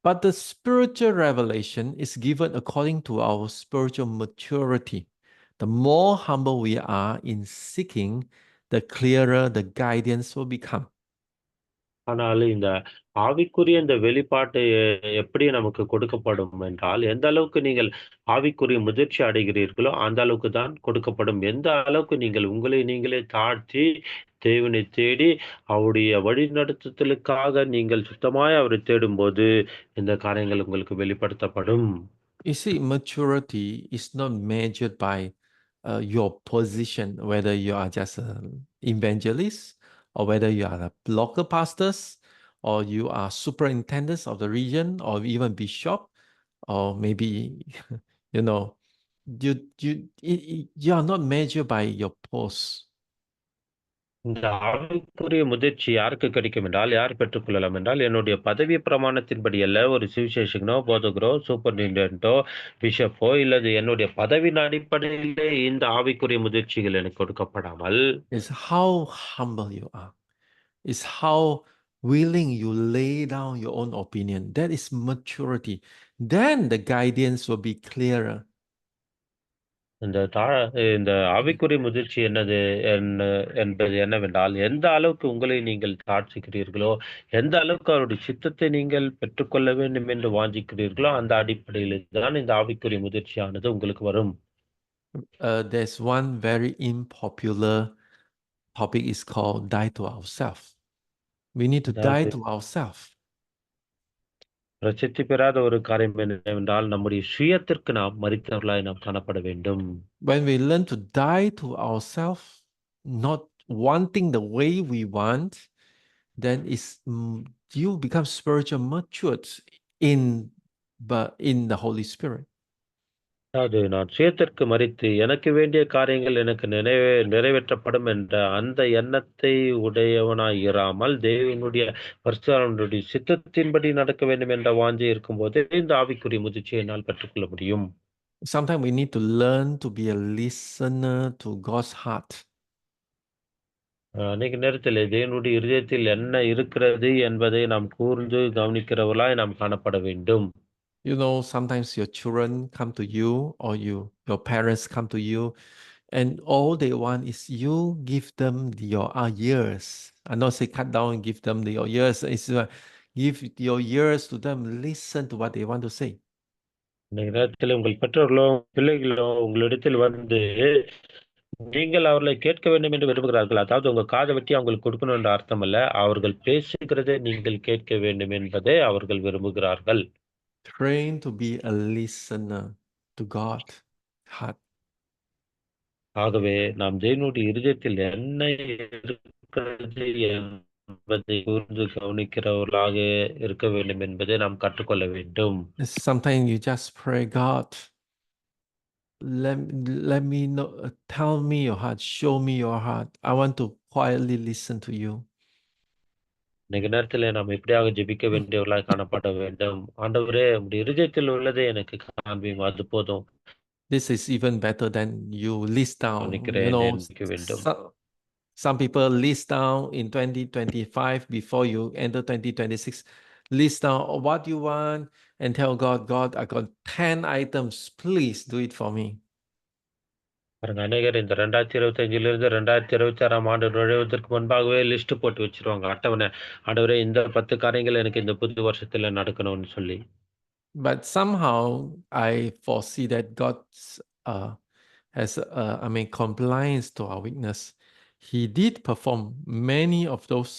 But the spiritual revelation is given according to our spiritual maturity. The more humble we are in seeking, the clearer the guidance will become.
ஆனால் இந்த ஆவிக்குரிய இந்த வெளிப்பாட்டு எப்படி நமக்கு கொடுக்கப்படும் என்றால், எந்த அளவுக்கு நீங்கள் ஆவிக்குரிய முதிர்ச்சி அடைகிறீர்களோ, அந்த அளவுக்கு தான் கொடுக்கப்படும். எந்த அளவுக்கு நீங்கள் உங்களை நீங்களே தாழ்த்தி, தேவனை தேடி, அவருடைய வழிநடத்துதலுக்காக நீங்கள் சுத்தமாய் அவரை தேடும்போது, இந்த காரியங்கள் உங்களுக்கு வெளிப்படுத்தப்படும்.
You see, maturity is not measured by your position, whether you are just an evangelist or whether you are a local pastors or you are superintendents of the region or even bishop or maybe you know you are not measured by your post.
இந்த ஆவிக்குரிய முதிர்ச்சி யாருக்கு கிடைக்கும் என்றால், யார் பெற்றுக்கொள்ளலாம் என்றால், என்னுடைய பதவி பிரமாணத்தின்படி அல்ல, ஒரு சுவிசேஷகனோ, போதகரோ, சூப்பரிண்டென்டோ, பிஷப்போ இல்லது என்னுடைய பதவியின் அடிப்படையிலே இந்த ஆவிக்குரிய முதிர்ச்சிகள் எனக்கு கொடுக்கப்படாமல்,
It's how humble you are. It's how willing you lay down your own opinion. That is maturity. Then the guidance will be clearer.
இந்த இந்த ஆவிக்குரிய முதிர்ச்சி என்பது என்னவென்றால், எந்த அளவுக்கு உங்களை நீங்கள் தாழ்த்துகிறீர்களோ, எந்த அளவுக்கு அவருடைய சித்தத்தை நீங்கள் பெற்றுக்கொள்ள வேண்டும் என்று வாஞ்சிக்கிறீர்களோ, அந்த அடிப்படையில் தான் இந்த ஆவிக்குரிய முதிர்ச்சியானது உங்களுக்கு வரும்.
There's one very unpopular topic is called die to ourselves. We need to die
அதாவது
to ourselves.
பிரசித்தி பெறாத ஒரு காரியம் என்னவென்றால், நம்முடைய சுயத்திற்கு நாம் மரித்தவர்களாய் நாம் காணப்பட வேண்டும்.
When we learn to die to ourselves, not wanting the way we want, then you become spiritual matured in in the Holy Spirit.
அதாவது நான் சுயத்திற்கு மரித்து, எனக்கு வேண்டிய காரியங்கள் எனக்கு நிறைவேற்றப்படும் என்ற அந்த எண்ணத்தை உடையவனாய் இராமல், தேவனுடைய பரிசுத்தவானுடைய சித்தத்தின்படி நடக்க வேண்டும் என்ற வாஞ்சை இருக்கும்போது, இந்த ஆவிக்குரிய முதிர்ச்சியை என்னால் பெற்றுக்கொள்ள முடியும்.
Sometimes we need to learn to be a listener to God's heart.
அநேக நேரத்திலே தேவனுடைய இருதயத்தில் என்ன இருக்கிறது என்பதை நாம் கூர்ந்து கவனிக்கிறவர்களாய் நாம் காணப்பட வேண்டும்.
You know, sometimes your children come to you or your parents come to you and all they want is you give them your ears. I not say cut down and give them your ears. It's give your ears to them, listen to what they want to say.
அநேக நேரத்திலே உங்கள் பெற்றோர்களோ, பிள்ளைகளோ உங்களிடத்தில் வந்து நீங்கள் அவர்களை கேட்க வேண்டும் என்று விரும்புகிறார்கள். அதாவது உங்க காத வெட்டி அவங்களுக்கு கொடுக்கணும் என்ற அர்த்தம் அல்ல. அவர்கள் பேசுகிறதை நீங்கள் கேட்க வேண்டும் என்பதே அவர்கள் விரும்புகிறார்கள்.
Train to be a listener to God heart.
ஆகவே நாம் தேவனுடைய இருதயத்தில் என்ன இருக்கிறது என்பதை கூர்ந்து கவனிக்கிறவர்களாக இருக்க வேண்டும் என்பதை நாம் கற்றுக்கொள்ள வேண்டும்.
Sometimes you just pray, God, let me know, tell me your heart, show me your heart. I want to quietly listen to you.
இன்னைக்கு நேரத்திலே நாம் எப்படியாக ஜெபிக்க வேண்டியவர்களாய் காணப்பட வேண்டும். ஆண்டவரே, உம்முடைய இருதயத்தில் உள்ளதை எனக்கு காண்பியும். அது போதும்.
This is even better than you list down. You
கவனிக்கிறேன்
know,
நினைக்க வேண்டும்.
some people list down in 2025 before you enter 2026. List down what you want and tell God, God, I got 10 items. Please do it for me.
பாருங்க அநேகர் இந்த 2025லிருந்து 2026ஆம் ஆண்டு நுழைவதற்கு முன்பாகவே list போட்டு வச்சுருவாங்க. அட்டவணை. ஆண்டவரே இந்த 10 காரியங்கள் எனக்கு இந்த புது வருஷத்துல நடக்கணும்னு சொல்லி.
But somehow I foresee that God's has compliance to our weakness. He did perform many of those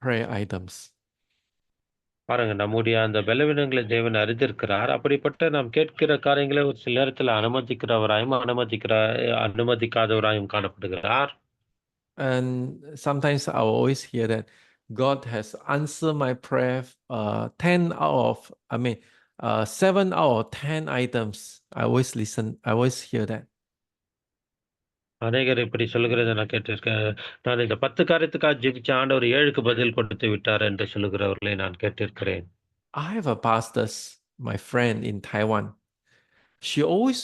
prayer items.
பாருங்க நம்முடைய அந்த பலவீனங்களை தேவன் அறிந்திருக்கிறார். அப்படிப்பட்ட நாம் கேட்கிற காரியங்களை ஒரு சில நேரத்துல அனுமதிக்கிறவராயும், அனுமதிக்காதவராயும் காணப்படுகிறார்.
And sometimes I will always hear that God has answered my prayer 10 out of, 7 out of 10 items. I always listen, I always hear that.
அநேகர் இப்படி சொல்லுகிறதை நான் கேட்டிருக்கேன். நான் இந்த 10 காரியத்துக்காக ஜெபிச்ச ஆண்டவர் 7க்கு பதில் கொடுத்து விட்டார் என்று சொல்லுகிறவர்களை நான் கேட்டிருக்கிறேன்.
I have a pastor, my friend in Taiwan. She always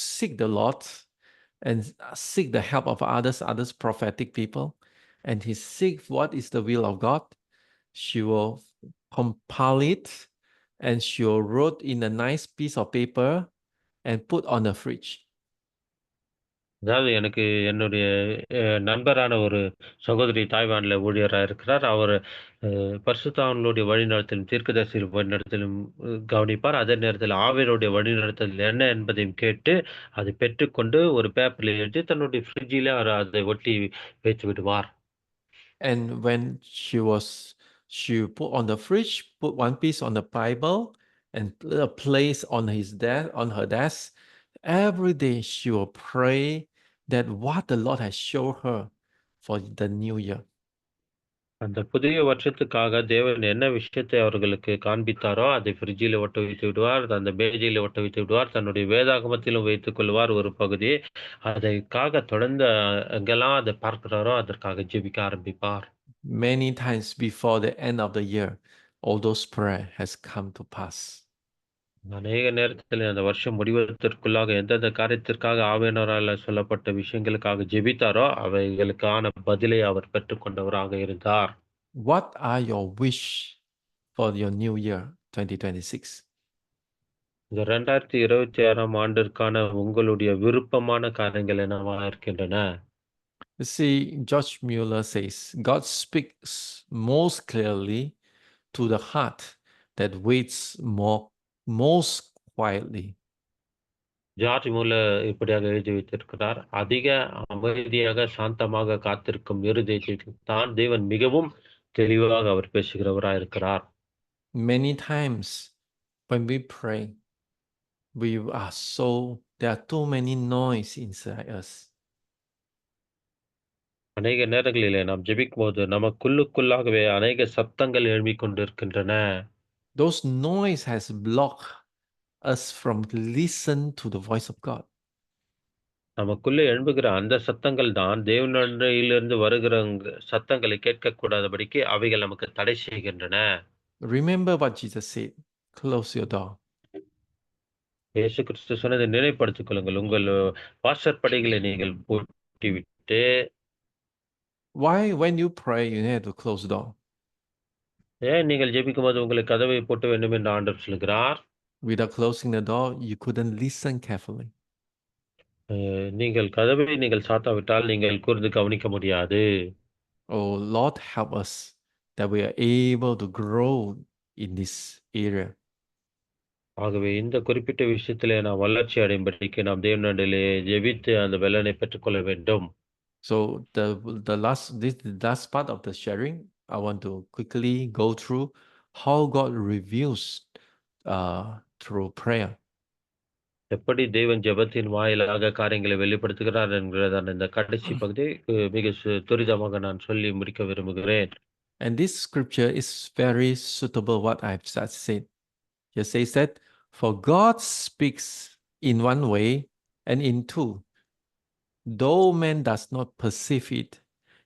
seek the Lord and seek the help of others prophetic people. And he seek what is the will of God. She will compile it and she will wrote in a nice piece of paper and put on the fridge.
அதாவது எனக்கு என்னுடைய நண்பரான ஒரு சகோதரி தாய்வான்ல ஊழியரா இருக்கிறார். அவரு பரிசுத்த வழிநடத்தலும், தீர்க்கதரிசியின் வழிநடத்தலும் கவனிப்பார். அதே நேரத்தில் ஆவியருடைய வழிநடத்தல் என்ன என்பதையும் கேட்டு, அதை பெற்றுக்கொண்டு ஒரு பேப்பர்ல எழுதி தன்னுடைய ஃப்ரிட்ஜில அவர் அதை ஒட்டி வைத்து விடுவார்.
And when she put on the fridge, put one piece on the Bible and put a place on her desk. Every day she will pray that what the Lord has shown her for the new year.
அந்த புதிய வருஷத்துக்காக தேவன் என்ன விஷயத்தை அவர்களுக்கு காண்பித்தாரோ, அதை ஃப்ரிட்ஜில ஒட்ட வைத்து விடுவார். அந்த மேஜையில ஒட்ட வைத்து விடுவார். தன்னுடைய வேதாகமத்திலும் வைத்துக் கொள்வார் ஒரு பகுதியை. அதற்காக தொடர்ந்து எங்கெல்லாம் அதை பார்க்கிறாரோ, அதற்காக ஜெபிக்க ஆரம்பிப்பார்.
Many times before the end of the year, all those prayer has come to pass.
அநேக நேரத்தில் அந்த வருஷம் முடிவதற்குள்ளாக எந்தெந்த காரியத்திற்காக ஆவியானவரால சொல்லப்பட்ட விஷயங்களுக்காக ஜெபித்தாரோ, அவைகளுக்கான பதிலை அவர் பெற்றுக்கொண்டவராக இருந்தார்.
What are your wish for your new year 2026?
இந்த 2026ஆம் ஆண்டிற்கான உங்களுடைய விருப்பமான காரியங்கள் என்னவா இருக்கின்றன?
You see, George Mueller says, God speaks most clearly to the heart that waits most quietly.
George Muller இப்படியாக எழுதி வைத்திருக்கிறார். அதிக அமைதியாக, சாந்தமாக காத்திருக்கும் இருதயத்திற்கு தான் தேவன் மிகவும் தெளிவாக அவர் பேசுகிறவராய் இருக்கிறார்.
Many times when we pray, there are too many noise inside us.
அநேக நேரங்களிலே நாம் ஜெபிக்கும்போது நமக்குள்ளாகவே அநேக சத்தங்கள் எழும்பிக் கொண்டிருக்கின்றன.
Those noise has blocked us from listen to the voice of God.
நமக்குள்ளே எழும்புகிற அந்த சத்தங்கள் தான் தேவனிலிருந்து வருகிற சத்தங்களை கேட்கக்கூடாதபடிக்கு அவைகள் நமக்கு தடை செய்கின்றன.
Remember what Jesus said. Close your door.
இயேசு கிறிஸ்து சொன்னதை நினைப்படுத்திக் கொள்ளுங்கள். உங்கள் வாசற்படிகளை நீங்கள் பூட்டிவிட்டு,
Why, when you pray, you have to close the door?
ஏன் நீங்கள் ஜெபிக்கும்போது உங்களை கதவை பூட்ட வேண்டும் என்று ஆண்டவர் சொல்கிறார்?
Without closing the door, you couldn't listen carefully.
நீங்கள் கதவை நீங்கள் சாத்தாவிட்டால் நீங்கள் கூர்ந்து கவனிக்க முடியாது.
Oh, Lord, help us that we are able to grow in this area.
ஆகவே இந்த குறிப்பிட்ட விஷயத்திலே நாம் வளர்ச்சி அடையும்படிக்கு நாம் தேவனிடத்திலே ஜெபித்து அந்த பலனை பெற்றுக்கொள்ள வேண்டும்.
So the last part of the sharing, I want to quickly go through how God reveals through prayer.
எப்படி தேவன் ஜெபத்தின் வாயிலாக காரியங்களை வெளிப்படுத்துகிறார் என்கிறதான இந்த கடைசி பகுதி மிக துரிதமாக நான் சொல்லி முடிக்க விரும்புகிறேன்.
And this scripture is very suitable what I've just said. It says that, for God speaks in one way and in two, though man does not perceive it,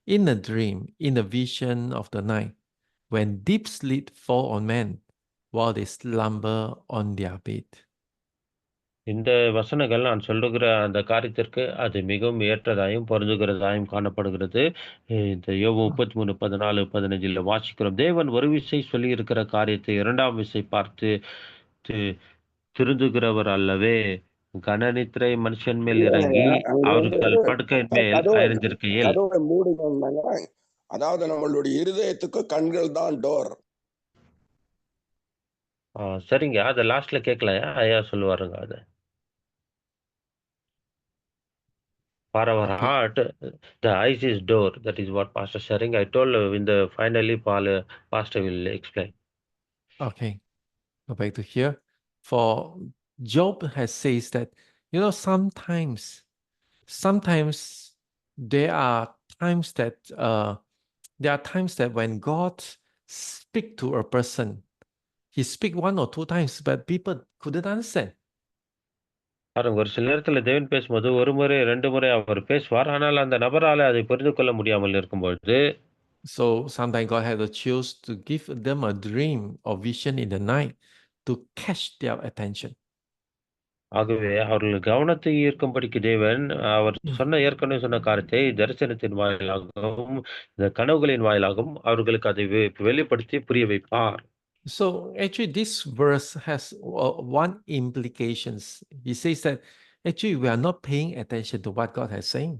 in a dream, in a vision of the night, when deep sleep fall on men, while they slumber on their bed.
இந்த வசனங்கள் நான் சொல்லுகிற அந்த காரியத்திற்கு அது மிகவும் ஏற்றதாயும் பொருந்துகிறதாயும் காணப்படுகிறது. இந்த யோபு 33, 14, 15 வாசிக்கிறோம். தேவன் ஒரு விசை சொல்லியிருக்கிற காரியத்தை இரண்டாம் விசை பார்த்து திருந்துகிறவர் அல்லவே. கனநித்திரை மனுஷன் மேல் இறங்கி அவர்கள் படுக்கையின் மேல் அயர்ந்திருக்கையில்.
கதவை மூடுங்க. அதாவது நம்மளுடைய இருதயத்துக்கு கண்கள் தான் டோர்.
சரிங்க. அத லாஸ்ட்ல கேட்கலையா? ஐயா சொல்லுவாருங்க அத. For our heart, the eyes is door. That is what Pastor sharing. I told in the finally Pastor will explain.
Okay, go back to here. For Job has says that, sometimes there are times that when God speak to a person, he speak one or two times, but people couldn't understand.
பாருங்க, ஒரு சில நேரத்துல தேவன் பேசும்போது ஒரு முறை 2 முறை அவர் பேசுவார். ஆனால் அந்த நபரால அதை புரிந்து கொள்ள முடியாமல் இருக்கும்பொழுது,
So sometimes God had to choose to give them a dream or vision in the night to catch their attention.
ஆகவே அவர்கள் கவனத்தை ஈர்க்கும்படிக்கு தேவன் அவர் ஏற்கனவே சொன்ன காரியத்தை தரிசனத்தின் வாயிலாகவும் இந்த கனவுகளின் வாயிலாகவும் அவர்களுக்கு அதை வெளிப்படுத்தி புரிய வைப்பார்.
So actually this verse has one implications. He says that actually we are not paying attention to what God has saying.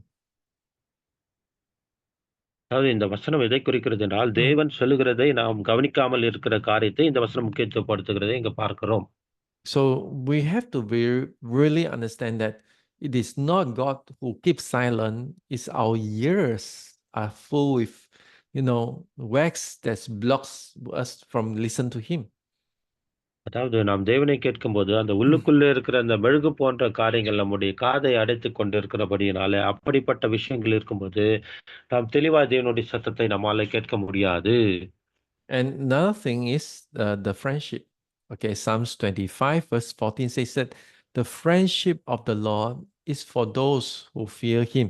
அதாவது இந்த வசனம் எதை குறிக்கிறது என்றால், தேவன் சொல்லுகிறதை நாம் கவனிக்காமல் இருக்கிற காரியத்தை இந்த வசனம் முக்கியத்துவப்படுத்துகிறதை இங்க பார்க்கிறோம்.
So we have to really understand that it is not God who keeps silent, it's our ears are full with, wax that blocks us from listen to him.
அதாவது நாம் தேவனை கேட்கும்போது அந்த உள்ளுக்குள்ளே இருக்கிற அந்த மெழுகு போன்ற காரியங்கள் நம்முடைய காதை அடைத்துக் கொண்டிருக்கிறபடியினாலே அப்படிப்பட்ட விஷயங்கள் இருக்கும்போது நாம் தெளிவாய் தேவனுடைய சத்தத்தை நம்மால கேட்க முடியாது.
And another thing is the friendship. Okay, Psalms 25 verse 14 says that the friendship of the Lord is for those who fear him,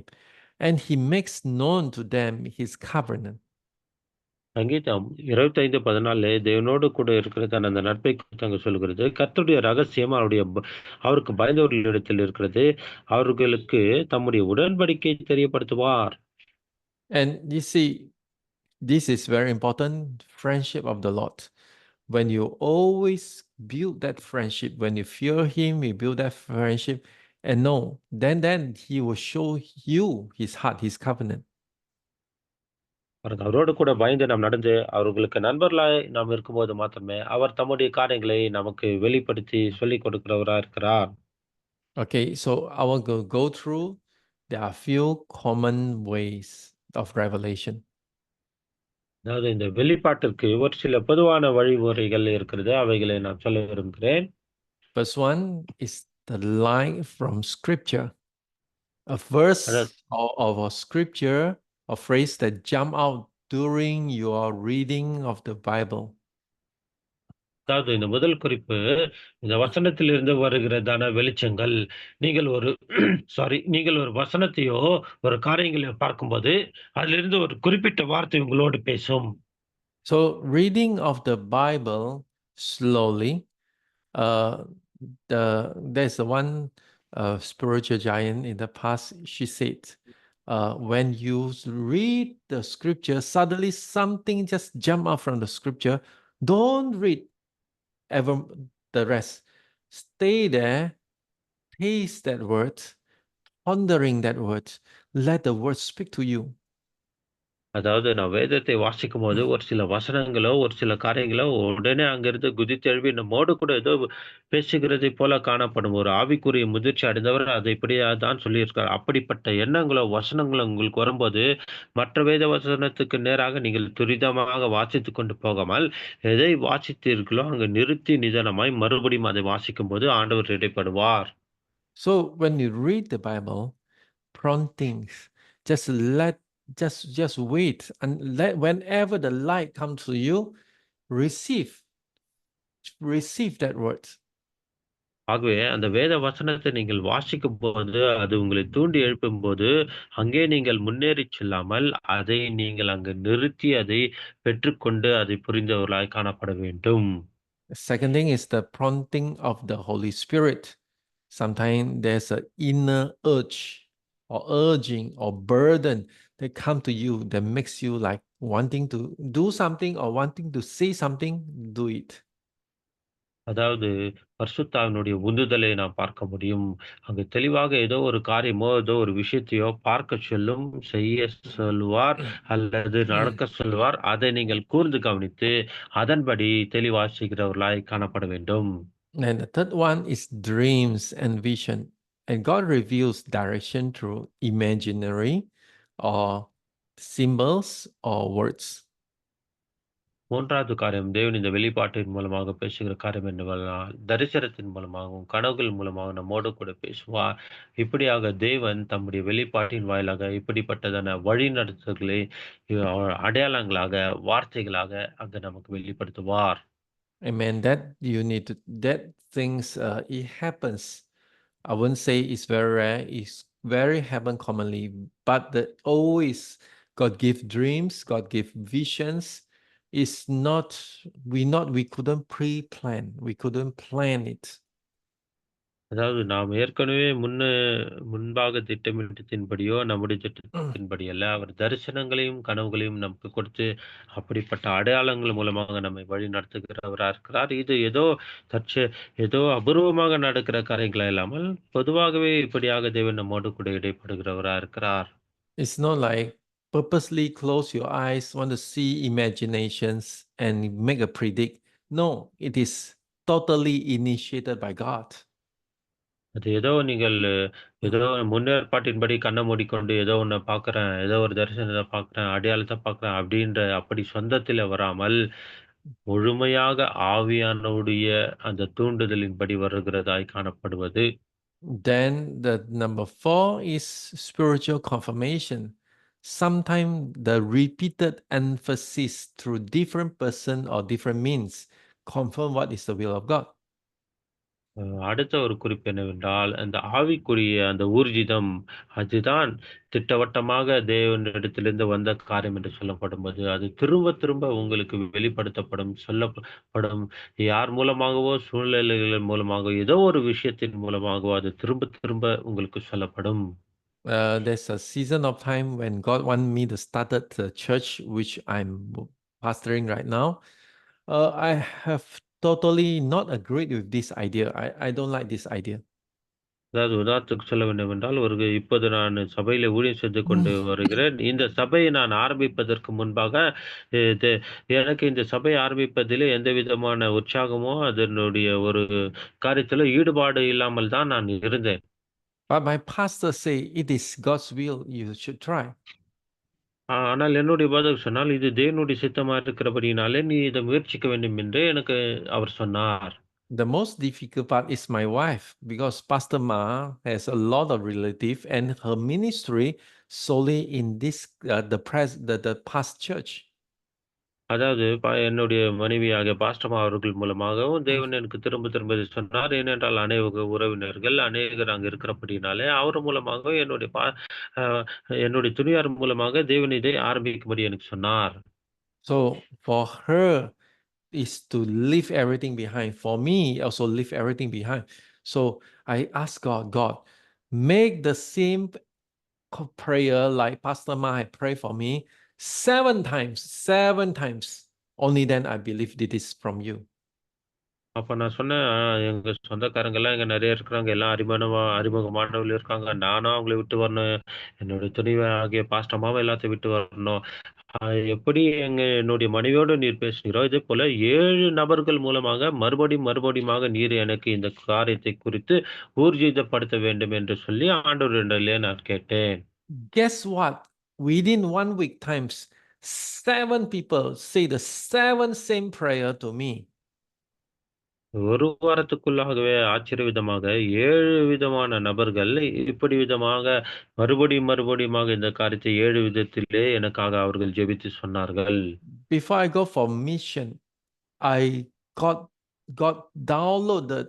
and he makes known to them his covenant.
சங்கீதம் 25:14 தேவனோடு கூட இருக்கிறதான அந்த நட்பை குறித்து அங்க சொல்கிறது. கர்த்தருடைய ரகசியம் அவருக்கு பயந்தவர்களிடத்தில் இருக்கிறது. அவர்களுக்கு தம்முடைய உடன்படிக்கையை தெரியப்படுத்துவார்.
And you see, this is very important, friendship of the Lord. When you always build that friendship, when you fear him, you build that friendship, and know, then he will show you his heart, his covenant.
அவரோடு கூட பயந்து நாம் நடந்து அவர்களுக்கு நண்பர்களாய் நாம் இருக்கும்போது மாத்திரமே அவர் தம்முடைய காரியங்களை நமக்கு வெளிப்படுத்தி சொல்லிக் கொடுக்கிறவரா இருக்கிறார்.
Okay, so I want to go through. There are few common ways of revelation.
அதாவது இந்த வெளிப்பாட்டிற்கு ஒரு சில பொதுவான வழிமுறைகள் இருக்கிறது. அவைகளை நான் சொல்ல விரும்புகிறேன்.
First one is the line from scripture. A verse
அதாவது
of a scripture or phrase that jump out during your reading of the Bible.
அதாவது இந்த முதல் குறிப்பு, இந்த வசனத்திலிருந்து வருகிறதான வெளிச்சங்கள். நீங்கள் ஒரு நீங்கள் ஒரு வசனத்தையோ, ஒரு காரியங்களையோ பார்க்கும்போது, அதிலிருந்து ஒரு குறிப்பிட்ட வார்த்தை உங்களோடு பேசும்.
So reading of the Bible slowly, there's one spiritual giant in the past. She said, when you read the scripture, suddenly something just jump out from the scripture. Don't read ever the rest. Stay there, taste that word, pondering that word. Let the word speak to you.
அதாவது நான் வேதத்தை வாசிக்கும்போது, ஒரு சில வசனங்களோ, ஒரு சில காரியங்களோ உடனே அங்கிருந்து குதித்தெழும்பி நம்மோடு கூட ஏதோ பேசுகிறதைப் போல காணப்படும். ஒரு ஆவிக்குரிய முதிர்ச்சி அடைந்தவர் அதை இப்படியா தான் சொல்லியிருக்கார். அப்படிப்பட்ட எண்ணங்களோ, வசனங்களோ உங்களுக்கு வரும்போது, மற்ற வேத வசனத்துக்கு நேராக நீங்கள் துரிதமாக வாசித்துக் கொண்டு போகாமல், எதை வாசித்தீர்களோ அங்கு நிறுத்தி நிதானமாய் மறுபடியும் அதை வாசிக்கும்போது ஆண்டவர் இடைப்படுவார்.
So when you read the Bible, promptings, just let just wait and let whenever the light comes to you, receive that word.
ஆகவே அந்த வேத வசனத்தை நீங்கள் வாசிக்கும்போது, அது உங்களை தூண்டி எழுப்பும்போது, அங்கே நீங்கள் முன்னேறிச் செல்லாமல், அதை நீங்கள் அங்கு நிறுத்தி, அதை பெற்றுக்கொண்டு, அதை புரிந்தவர்களாய் காணப்பட வேண்டும்.
The second thing is the prompting of the Holy Spirit. Sometimes there's an inner urge or urging or burden that come to you that makes you like wanting to do something or wanting to say something, do it.
அதாவது பரிசுத்தாவினுடைய உந்துதலை நாம் பார்க்க முடியும். அங்கு தெளிவாக ஏதோ ஒரு காரியமோ, ஏதோ ஒரு விஷயத்தையோ பார்க்கச் சொல்லும், செய்ய சொல்லுவார் அல்லது நடக்க சொல்லுவார். அதை நீங்கள் கூர்ந்து கவனித்து, அதன்படி தெளிவாய் செய்கிறவர்களாய் காணப்பட வேண்டும்.
And the third one is dreams and vision. And God reveals direction through imaginary or symbols or words.
3வது காரியம், தேவன் இந்த வெளிப்பாட்டின் மூலமாக பேசுகிற காரியம் என்னவென்றால், தரிசனத்தின் மூலமாகவும், கனவுகள் மூலமாகவும் நம்மோடு கூட பேசுவார். இப்படியாக தேவன் தம்முடைய வெளிப்பாட்டின் வாயிலாக இப்படிப்பட்டதான வழிநடத்துதல்களை அடையாளங்களாக, வார்த்தைகளாக அங்கு நமக்கு வெளிப்படுத்துவார்.
Amen. That things it happens. I wouldn't say it's very rare. It's very happen commonly, but that always God give dreams, God give visions. It's not we couldn't pre-plan. We couldn't plan it.
அதாவது நாம் ஏற்கனவே முன்பாக திட்டமிட்டதின்படியோ, நம்முடைய திட்டத்தின்படி அல்ல. அவர் தரிசனங்களையும், கனவுகளையும் நமக்கு கொடுத்து, அப்படிப்பட்ட அடையாளங்கள் மூலமாக நம்மை வழி நடத்துகிறவரா இருக்கிறார். இது ஏதோ அபூர்வமாக நடக்கிற காரியங்களா இல்லாமல், பொதுவாகவே இப்படியாக தேவன் நம்மோடு கூட இடைப்படுகிறவரா இருக்கிறார்.
It's not like purposely close your eyes, want to see imaginations and make a predict. No, it is totally initiated by God.
அது ஏதோ முன்னேற்பாட்டின்படி கண்ண மூடிக்கொண்டு ஏதோ ஒண்ண பார்க்குறேன், ஏதோ ஒரு தரிசனத்த பார்க்குறேன், அடையாளத்த பார்க்குறேன் அப்படி சொந்தத்தில வராமல், முழுமையாக ஆவியானவருடைய அந்த தூண்டுதலின்படி வருகிறதாய் காணப்படுவது.
Then the number 4 is spiritual confirmation. Sometimes the repeated emphasis through different person or different means confirm what is the will of God.
அடுத்த ஒரு குறிப்பு என்னவென்றால், அந்த ஆவிக்குரிய அந்த ஊர்ஜிதம், அதுதான் திட்டவட்டமாக தேவனிடத்திலிருந்து வந்த காரியம் என்று சொல்லப்படும்போது, அது திரும்ப திரும்ப உங்களுக்கு வெளிப்படுத்தப்படும், சொல்லப்படும். யார் மூலமாகவோ, சூழ்நிலைகள் மூலமாகவோ, ஏதோ ஒரு விஷயத்தின் மூலமாகவோ, அது திரும்ப திரும்ப உங்களுக்கு சொல்லப்படும்.
There's a season of time when God want me to start the church which I'm pastoring right now. I have totally not agreed with this idea. I don't like this idea.
அதாவது உதாரணத்துக்கு சொல்ல வேண்டுமென்றால், இப்போது நான் சபையிலே ஊழியம் செய்து கொண்டு வருகிறேன். இந்த சபையை நான் ஆரம்பிப்பதற்கு முன்பாக, இது எனக்கு இந்த சபையை ஆரம்பிப்பதிலே எந்த விதமான உற்சாகமோ, அதனுடைய ஒரு காரியத்தில ஈடுபாடு இல்லாமல் தான் நான் இருந்தேன்.
But my pastor say it is God's will, you should try.
ஆனால் என்னுடைய பதில் சொன்னால், "இது தேவனுடைய சித்தமா இருக்கிறபடியினாலே, நீ இத முயற்சிக்க வேண்டும்" என்று எனக்கு அவர் சொன்னார்.
The most difficult part is my wife because Pastor Ma has a lot of relative and her ministry solely in this the past church.
அதாவது என்னுடைய மனைவியாகிய பாஸ்டம்மா அவர்கள் மூலமாகவும் தேவன் எனக்கு திரும்ப திரும்ப இதை சொன்னார். ஏனென்றால் அநேக உறவினர்கள், அநேகர் அங்க இருக்கிறபடினாலே, அவர் மூலமாகவும் அ என்னுடைய துணியார் மூலமாக தேவன் இதை ஆரம்பிக்கும்படி எனக்கு சொன்னார்.
So for her is to leave everything behind. For me, also leave everything behind. So I ask God, God, make the same prayer like Pastor Ma had prayed for me 7 times, 7 times. Only then I believe it is from you.
அப்ப நான் சொன்னேன், எங்க சொந்தக்காரங்கலாம் இங்க நெறைய இருக்கிறாங்க. எல்லாம் அறிமுகமானவர்கள் இருக்காங்க. நானும் அவங்கள விட்டு வரணும். என்னுடைய துணைவி ஆகிய பாஸ்டம்மாவும் எல்லாத்தையும் விட்டு வரணும். அ எப்படி என்னுடைய மனைவியோடு நீர் பேசினீரோ, இதேபோல 7 நபர்கள் மூலமாக மறுபடியுமாக நீர் எனக்கு இந்த காரியத்தை குறித்து ஊர்ஜிதப்படுத்த வேண்டும் என்று சொல்லி ஆண்டவரிடத்திலே நான் கேட்டேன்.
Guess what? Within 1 week times, 7 people say the 7 same prayer to me.
ஒரு வாரத்துக்குள்ளாகவே ஆச்சரிய விதமாக 7 விதமான நபர்கள் இப்படி விதமாக மறுபடியுமாக இந்த காரியத்தை 7 விதத்திலே எனக்காக அவர்கள் ஜெபித்து சொன்னார்கள்.
Before I go for mission, I got downloaded.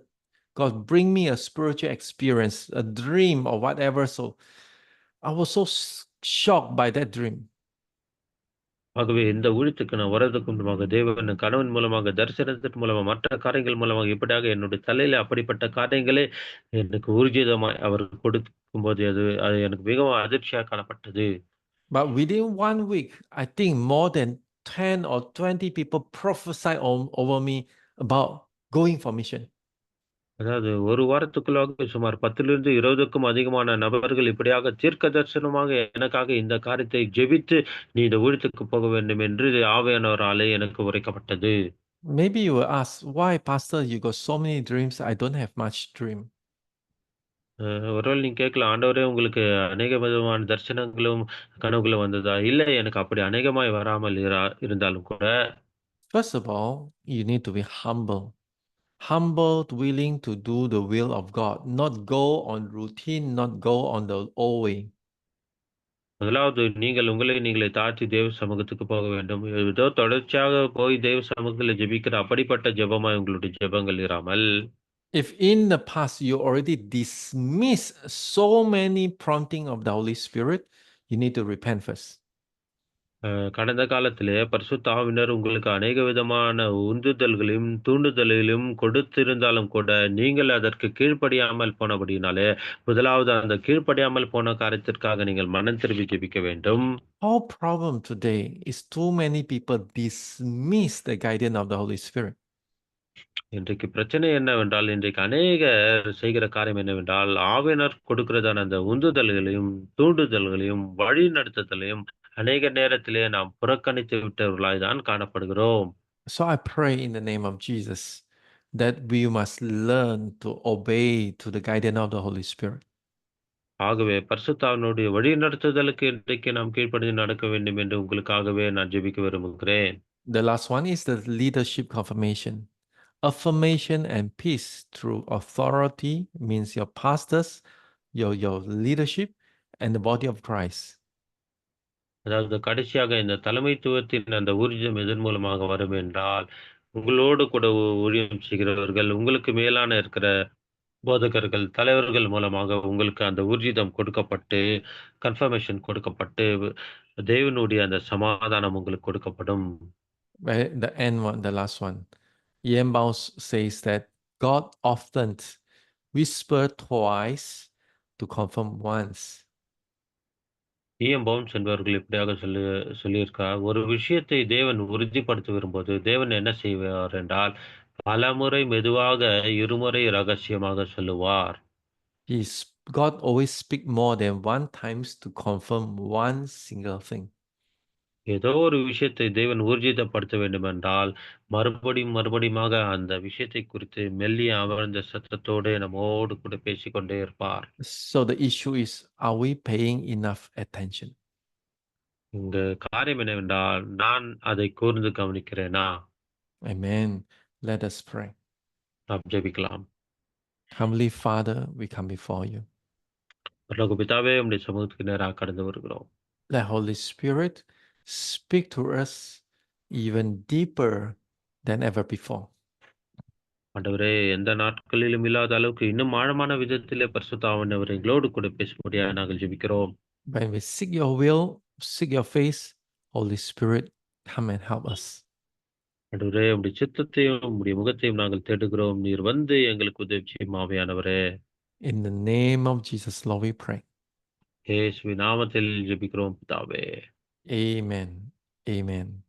God bring me a spiritual experience, a dream or whatever. So I was so shocked by that dream.
ஆகவே இந்த ஊழியத்துக்கு நான் வர்றதுக்கு முன்பாக தேவன் கணவன் மூலமாக, தரிசனத்தின் மூலமா, மற்ற காரியங்கள் மூலமாக இப்படியாக என்னுடைய தலையில அப்படிப்பட்ட காரியங்களே எனக்கு ஊர்ஜிதமாய் அவர் கொடுக்கும்போது அது அது எனக்கு மிகவும் அதிர்ச்சியா காணப்பட்டது.
But within 1 week, I think more than 10 or 20 people prophesied over me about going for mission.
அதாவது ஒரு வாரத்துக்குள்ளாக சுமார் 10லிருந்து 20க்கும் அதிகமான நபர்கள் இப்படியாக தீர்க்க தரிசனமாக எனக்காக இந்த காரியத்தை ஜெபித்து, "நீ இந்த ஊழியத்துக்கு போக வேண்டும்" என்று ஆவியானவராலே எனக்கு உரைக்கப்பட்டது.
Maybe you will ask, why, Pastor, you got so many dreams? I don't have much dream.
ஒருவேளை நீங்க கேட்கலாம், "ஆண்டவரே உங்களுக்கு அநேக விதமான தரிசனங்களும், கனவுகளும் வந்ததா?" இல்லை, எனக்கு அப்படி அநேகமாய் வராமல் இருந்தாலும் கூட,
First of all, you need to be humble. Humble, willing to do the will of God, not go on routine, not go on the old way.
முதலாவது நீங்கள் உங்களை நீங்களே தாழ்த்தி தேவ சமூகத்துக்கு போக வேண்டும். ஏதோ தொடர்ச்சியாக போய் தேவ சமூகத்தில ஜெபிக்கிற அப்படிப்பட்ட ஜெபமாய் உங்களுடைய ஜெபங்கள் இராமல்,
If in the past you already dismiss so many prompting of the Holy Spirit, you need to repent first.
கடந்த காலத்திலே பரிசுத்த ஆவியினர் உங்களுக்கு அநேக விதமான உந்துதல்களையும், தூண்டுதல்களையும் கொடுத்திருந்தாலும் கூட, நீங்கள் அதற்கு கீழ்ப்படியாமல் போனபடியினாலே, முதலாவது அந்த கீழ்ப்படியாமல் போன காரியத்திற்காக நீங்கள் மனம் திரும்பி ஜெபிக்க வேண்டும்.
Our problem today is too many people dismiss the guidance of the Holy Spirit.
இன்றைக்கு பிரச்சனை என்னவென்றால், இன்றைக்கு அநேகர் செய்கிற காரியம் என்னவென்றால், ஆவியானவர் கொடுக்கிறதான அந்த உந்துதல்களையும், தூண்டுதல்களையும், வழிநடத்துதலையும் அநேக நேரத்திலே நாம் புறக்கணித்து விட்டவர்களாய் தான் காணப்படுகிறோம்.
So I pray in the name of Jesus that we must learn to obey to the guidance of the Holy Spirit.
ஆகவே பரிசுத்த ஆவியினுடைய வழிநடத்துதலுக்கு இன்றைக்கு நாம் கீழ்ப்படிந்து நடக்க வேண்டும் என்று உங்களுக்காகவே நான் ஜெபிக்க விரும்புகிறேன்.
The last one is the leadership confirmation. Affirmation and peace through authority means your pastors, your leadership, and the body of Christ.
அதாவது கடைசியாக இந்த தலைமைத்துவத்தின் அந்த ஊர்ஜம் எதன் மூலமாக வரும் என்றால், உங்களோடு கூட ஊழியம் செய்கிறவர்கள், உங்களுக்கு மேலான இருக்கிற போதகர்கள், தலைவர்கள் மூலமாக உங்களுக்கு அந்த ஊர்ஜிதம் கொடுக்கப்பட்டு, கன்ஃபர்மேஷன் கொடுக்கப்பட்டு, தேவனுடைய அந்த சமாதானம் உங்களுக்கு கொடுக்கப்படும்.
The end one, the last one. Ian Bounce says that God often whispers twice to confirm once.
Bounce என்பவர்கள் இப்படியாக சொல்லியிருக்கார். ஒரு விஷயத்தை தேவன் உறுதிப்படுத்த விரும்போது, தேவன் என்ன செய்வார் என்றால், பலமுறை மெதுவாக, இருமுறை ரகசியமாக சொல்லுவார்.
God always speak more than one times to confirm one single thing.
ஏதோ ஒரு விஷயத்தை தேவன் ஊர்ஜிதப்படுத்த வேண்டுமென்றால், மறுபடியுமாக அந்த விஷயத்தை குறித்து மெல்லிய அமர்ந்த சத்தத்தோடு நம்மோடு கூட பேசிக்கொண்டே இருப்பார்.
So the issue is, are we paying enough attention?
இங்க காரியம் என்னவென்றால், நான் அதை கூர்ந்து கவனிக்கிறேனா?
Amen. Let us pray.
நாம் ஜெபிக்கலாம்.
Heavenly Father, we come before you.
பரலோக பிதாவே, உம்முடைய சமூகத்துக்கு நேராக கடந்து வருகிறோம்.
Let Holy Spirit speak to us even deeper than ever before.
ஆண்டவரே, எந்த நாட்களிலும் இல்லாத அளவுக்கு இன்னும் ஆழமான விதத்திலே பரிசுத்த ஆவியானவர் எங்களோடு கூட பேசும்படியாக நாங்கள் ஜெபிக்கிறோம்.
When we seek your will, seek your face, Holy Spirit, come and help us.
ஆண்டவரே, உம்முடைய சித்தத்தையும் உம்முடைய முகத்தையும் நாங்கள் தேடுகிறோம். நீர் வந்து எங்களுக்கு உதவி செய்யும் ஆவியானவரே.
In the name of Jesus, Lord, we pray.
இயேசுவின் நாமத்தில் ஜெபிக்கிறோம் பிதாவே.
Amen. Amen.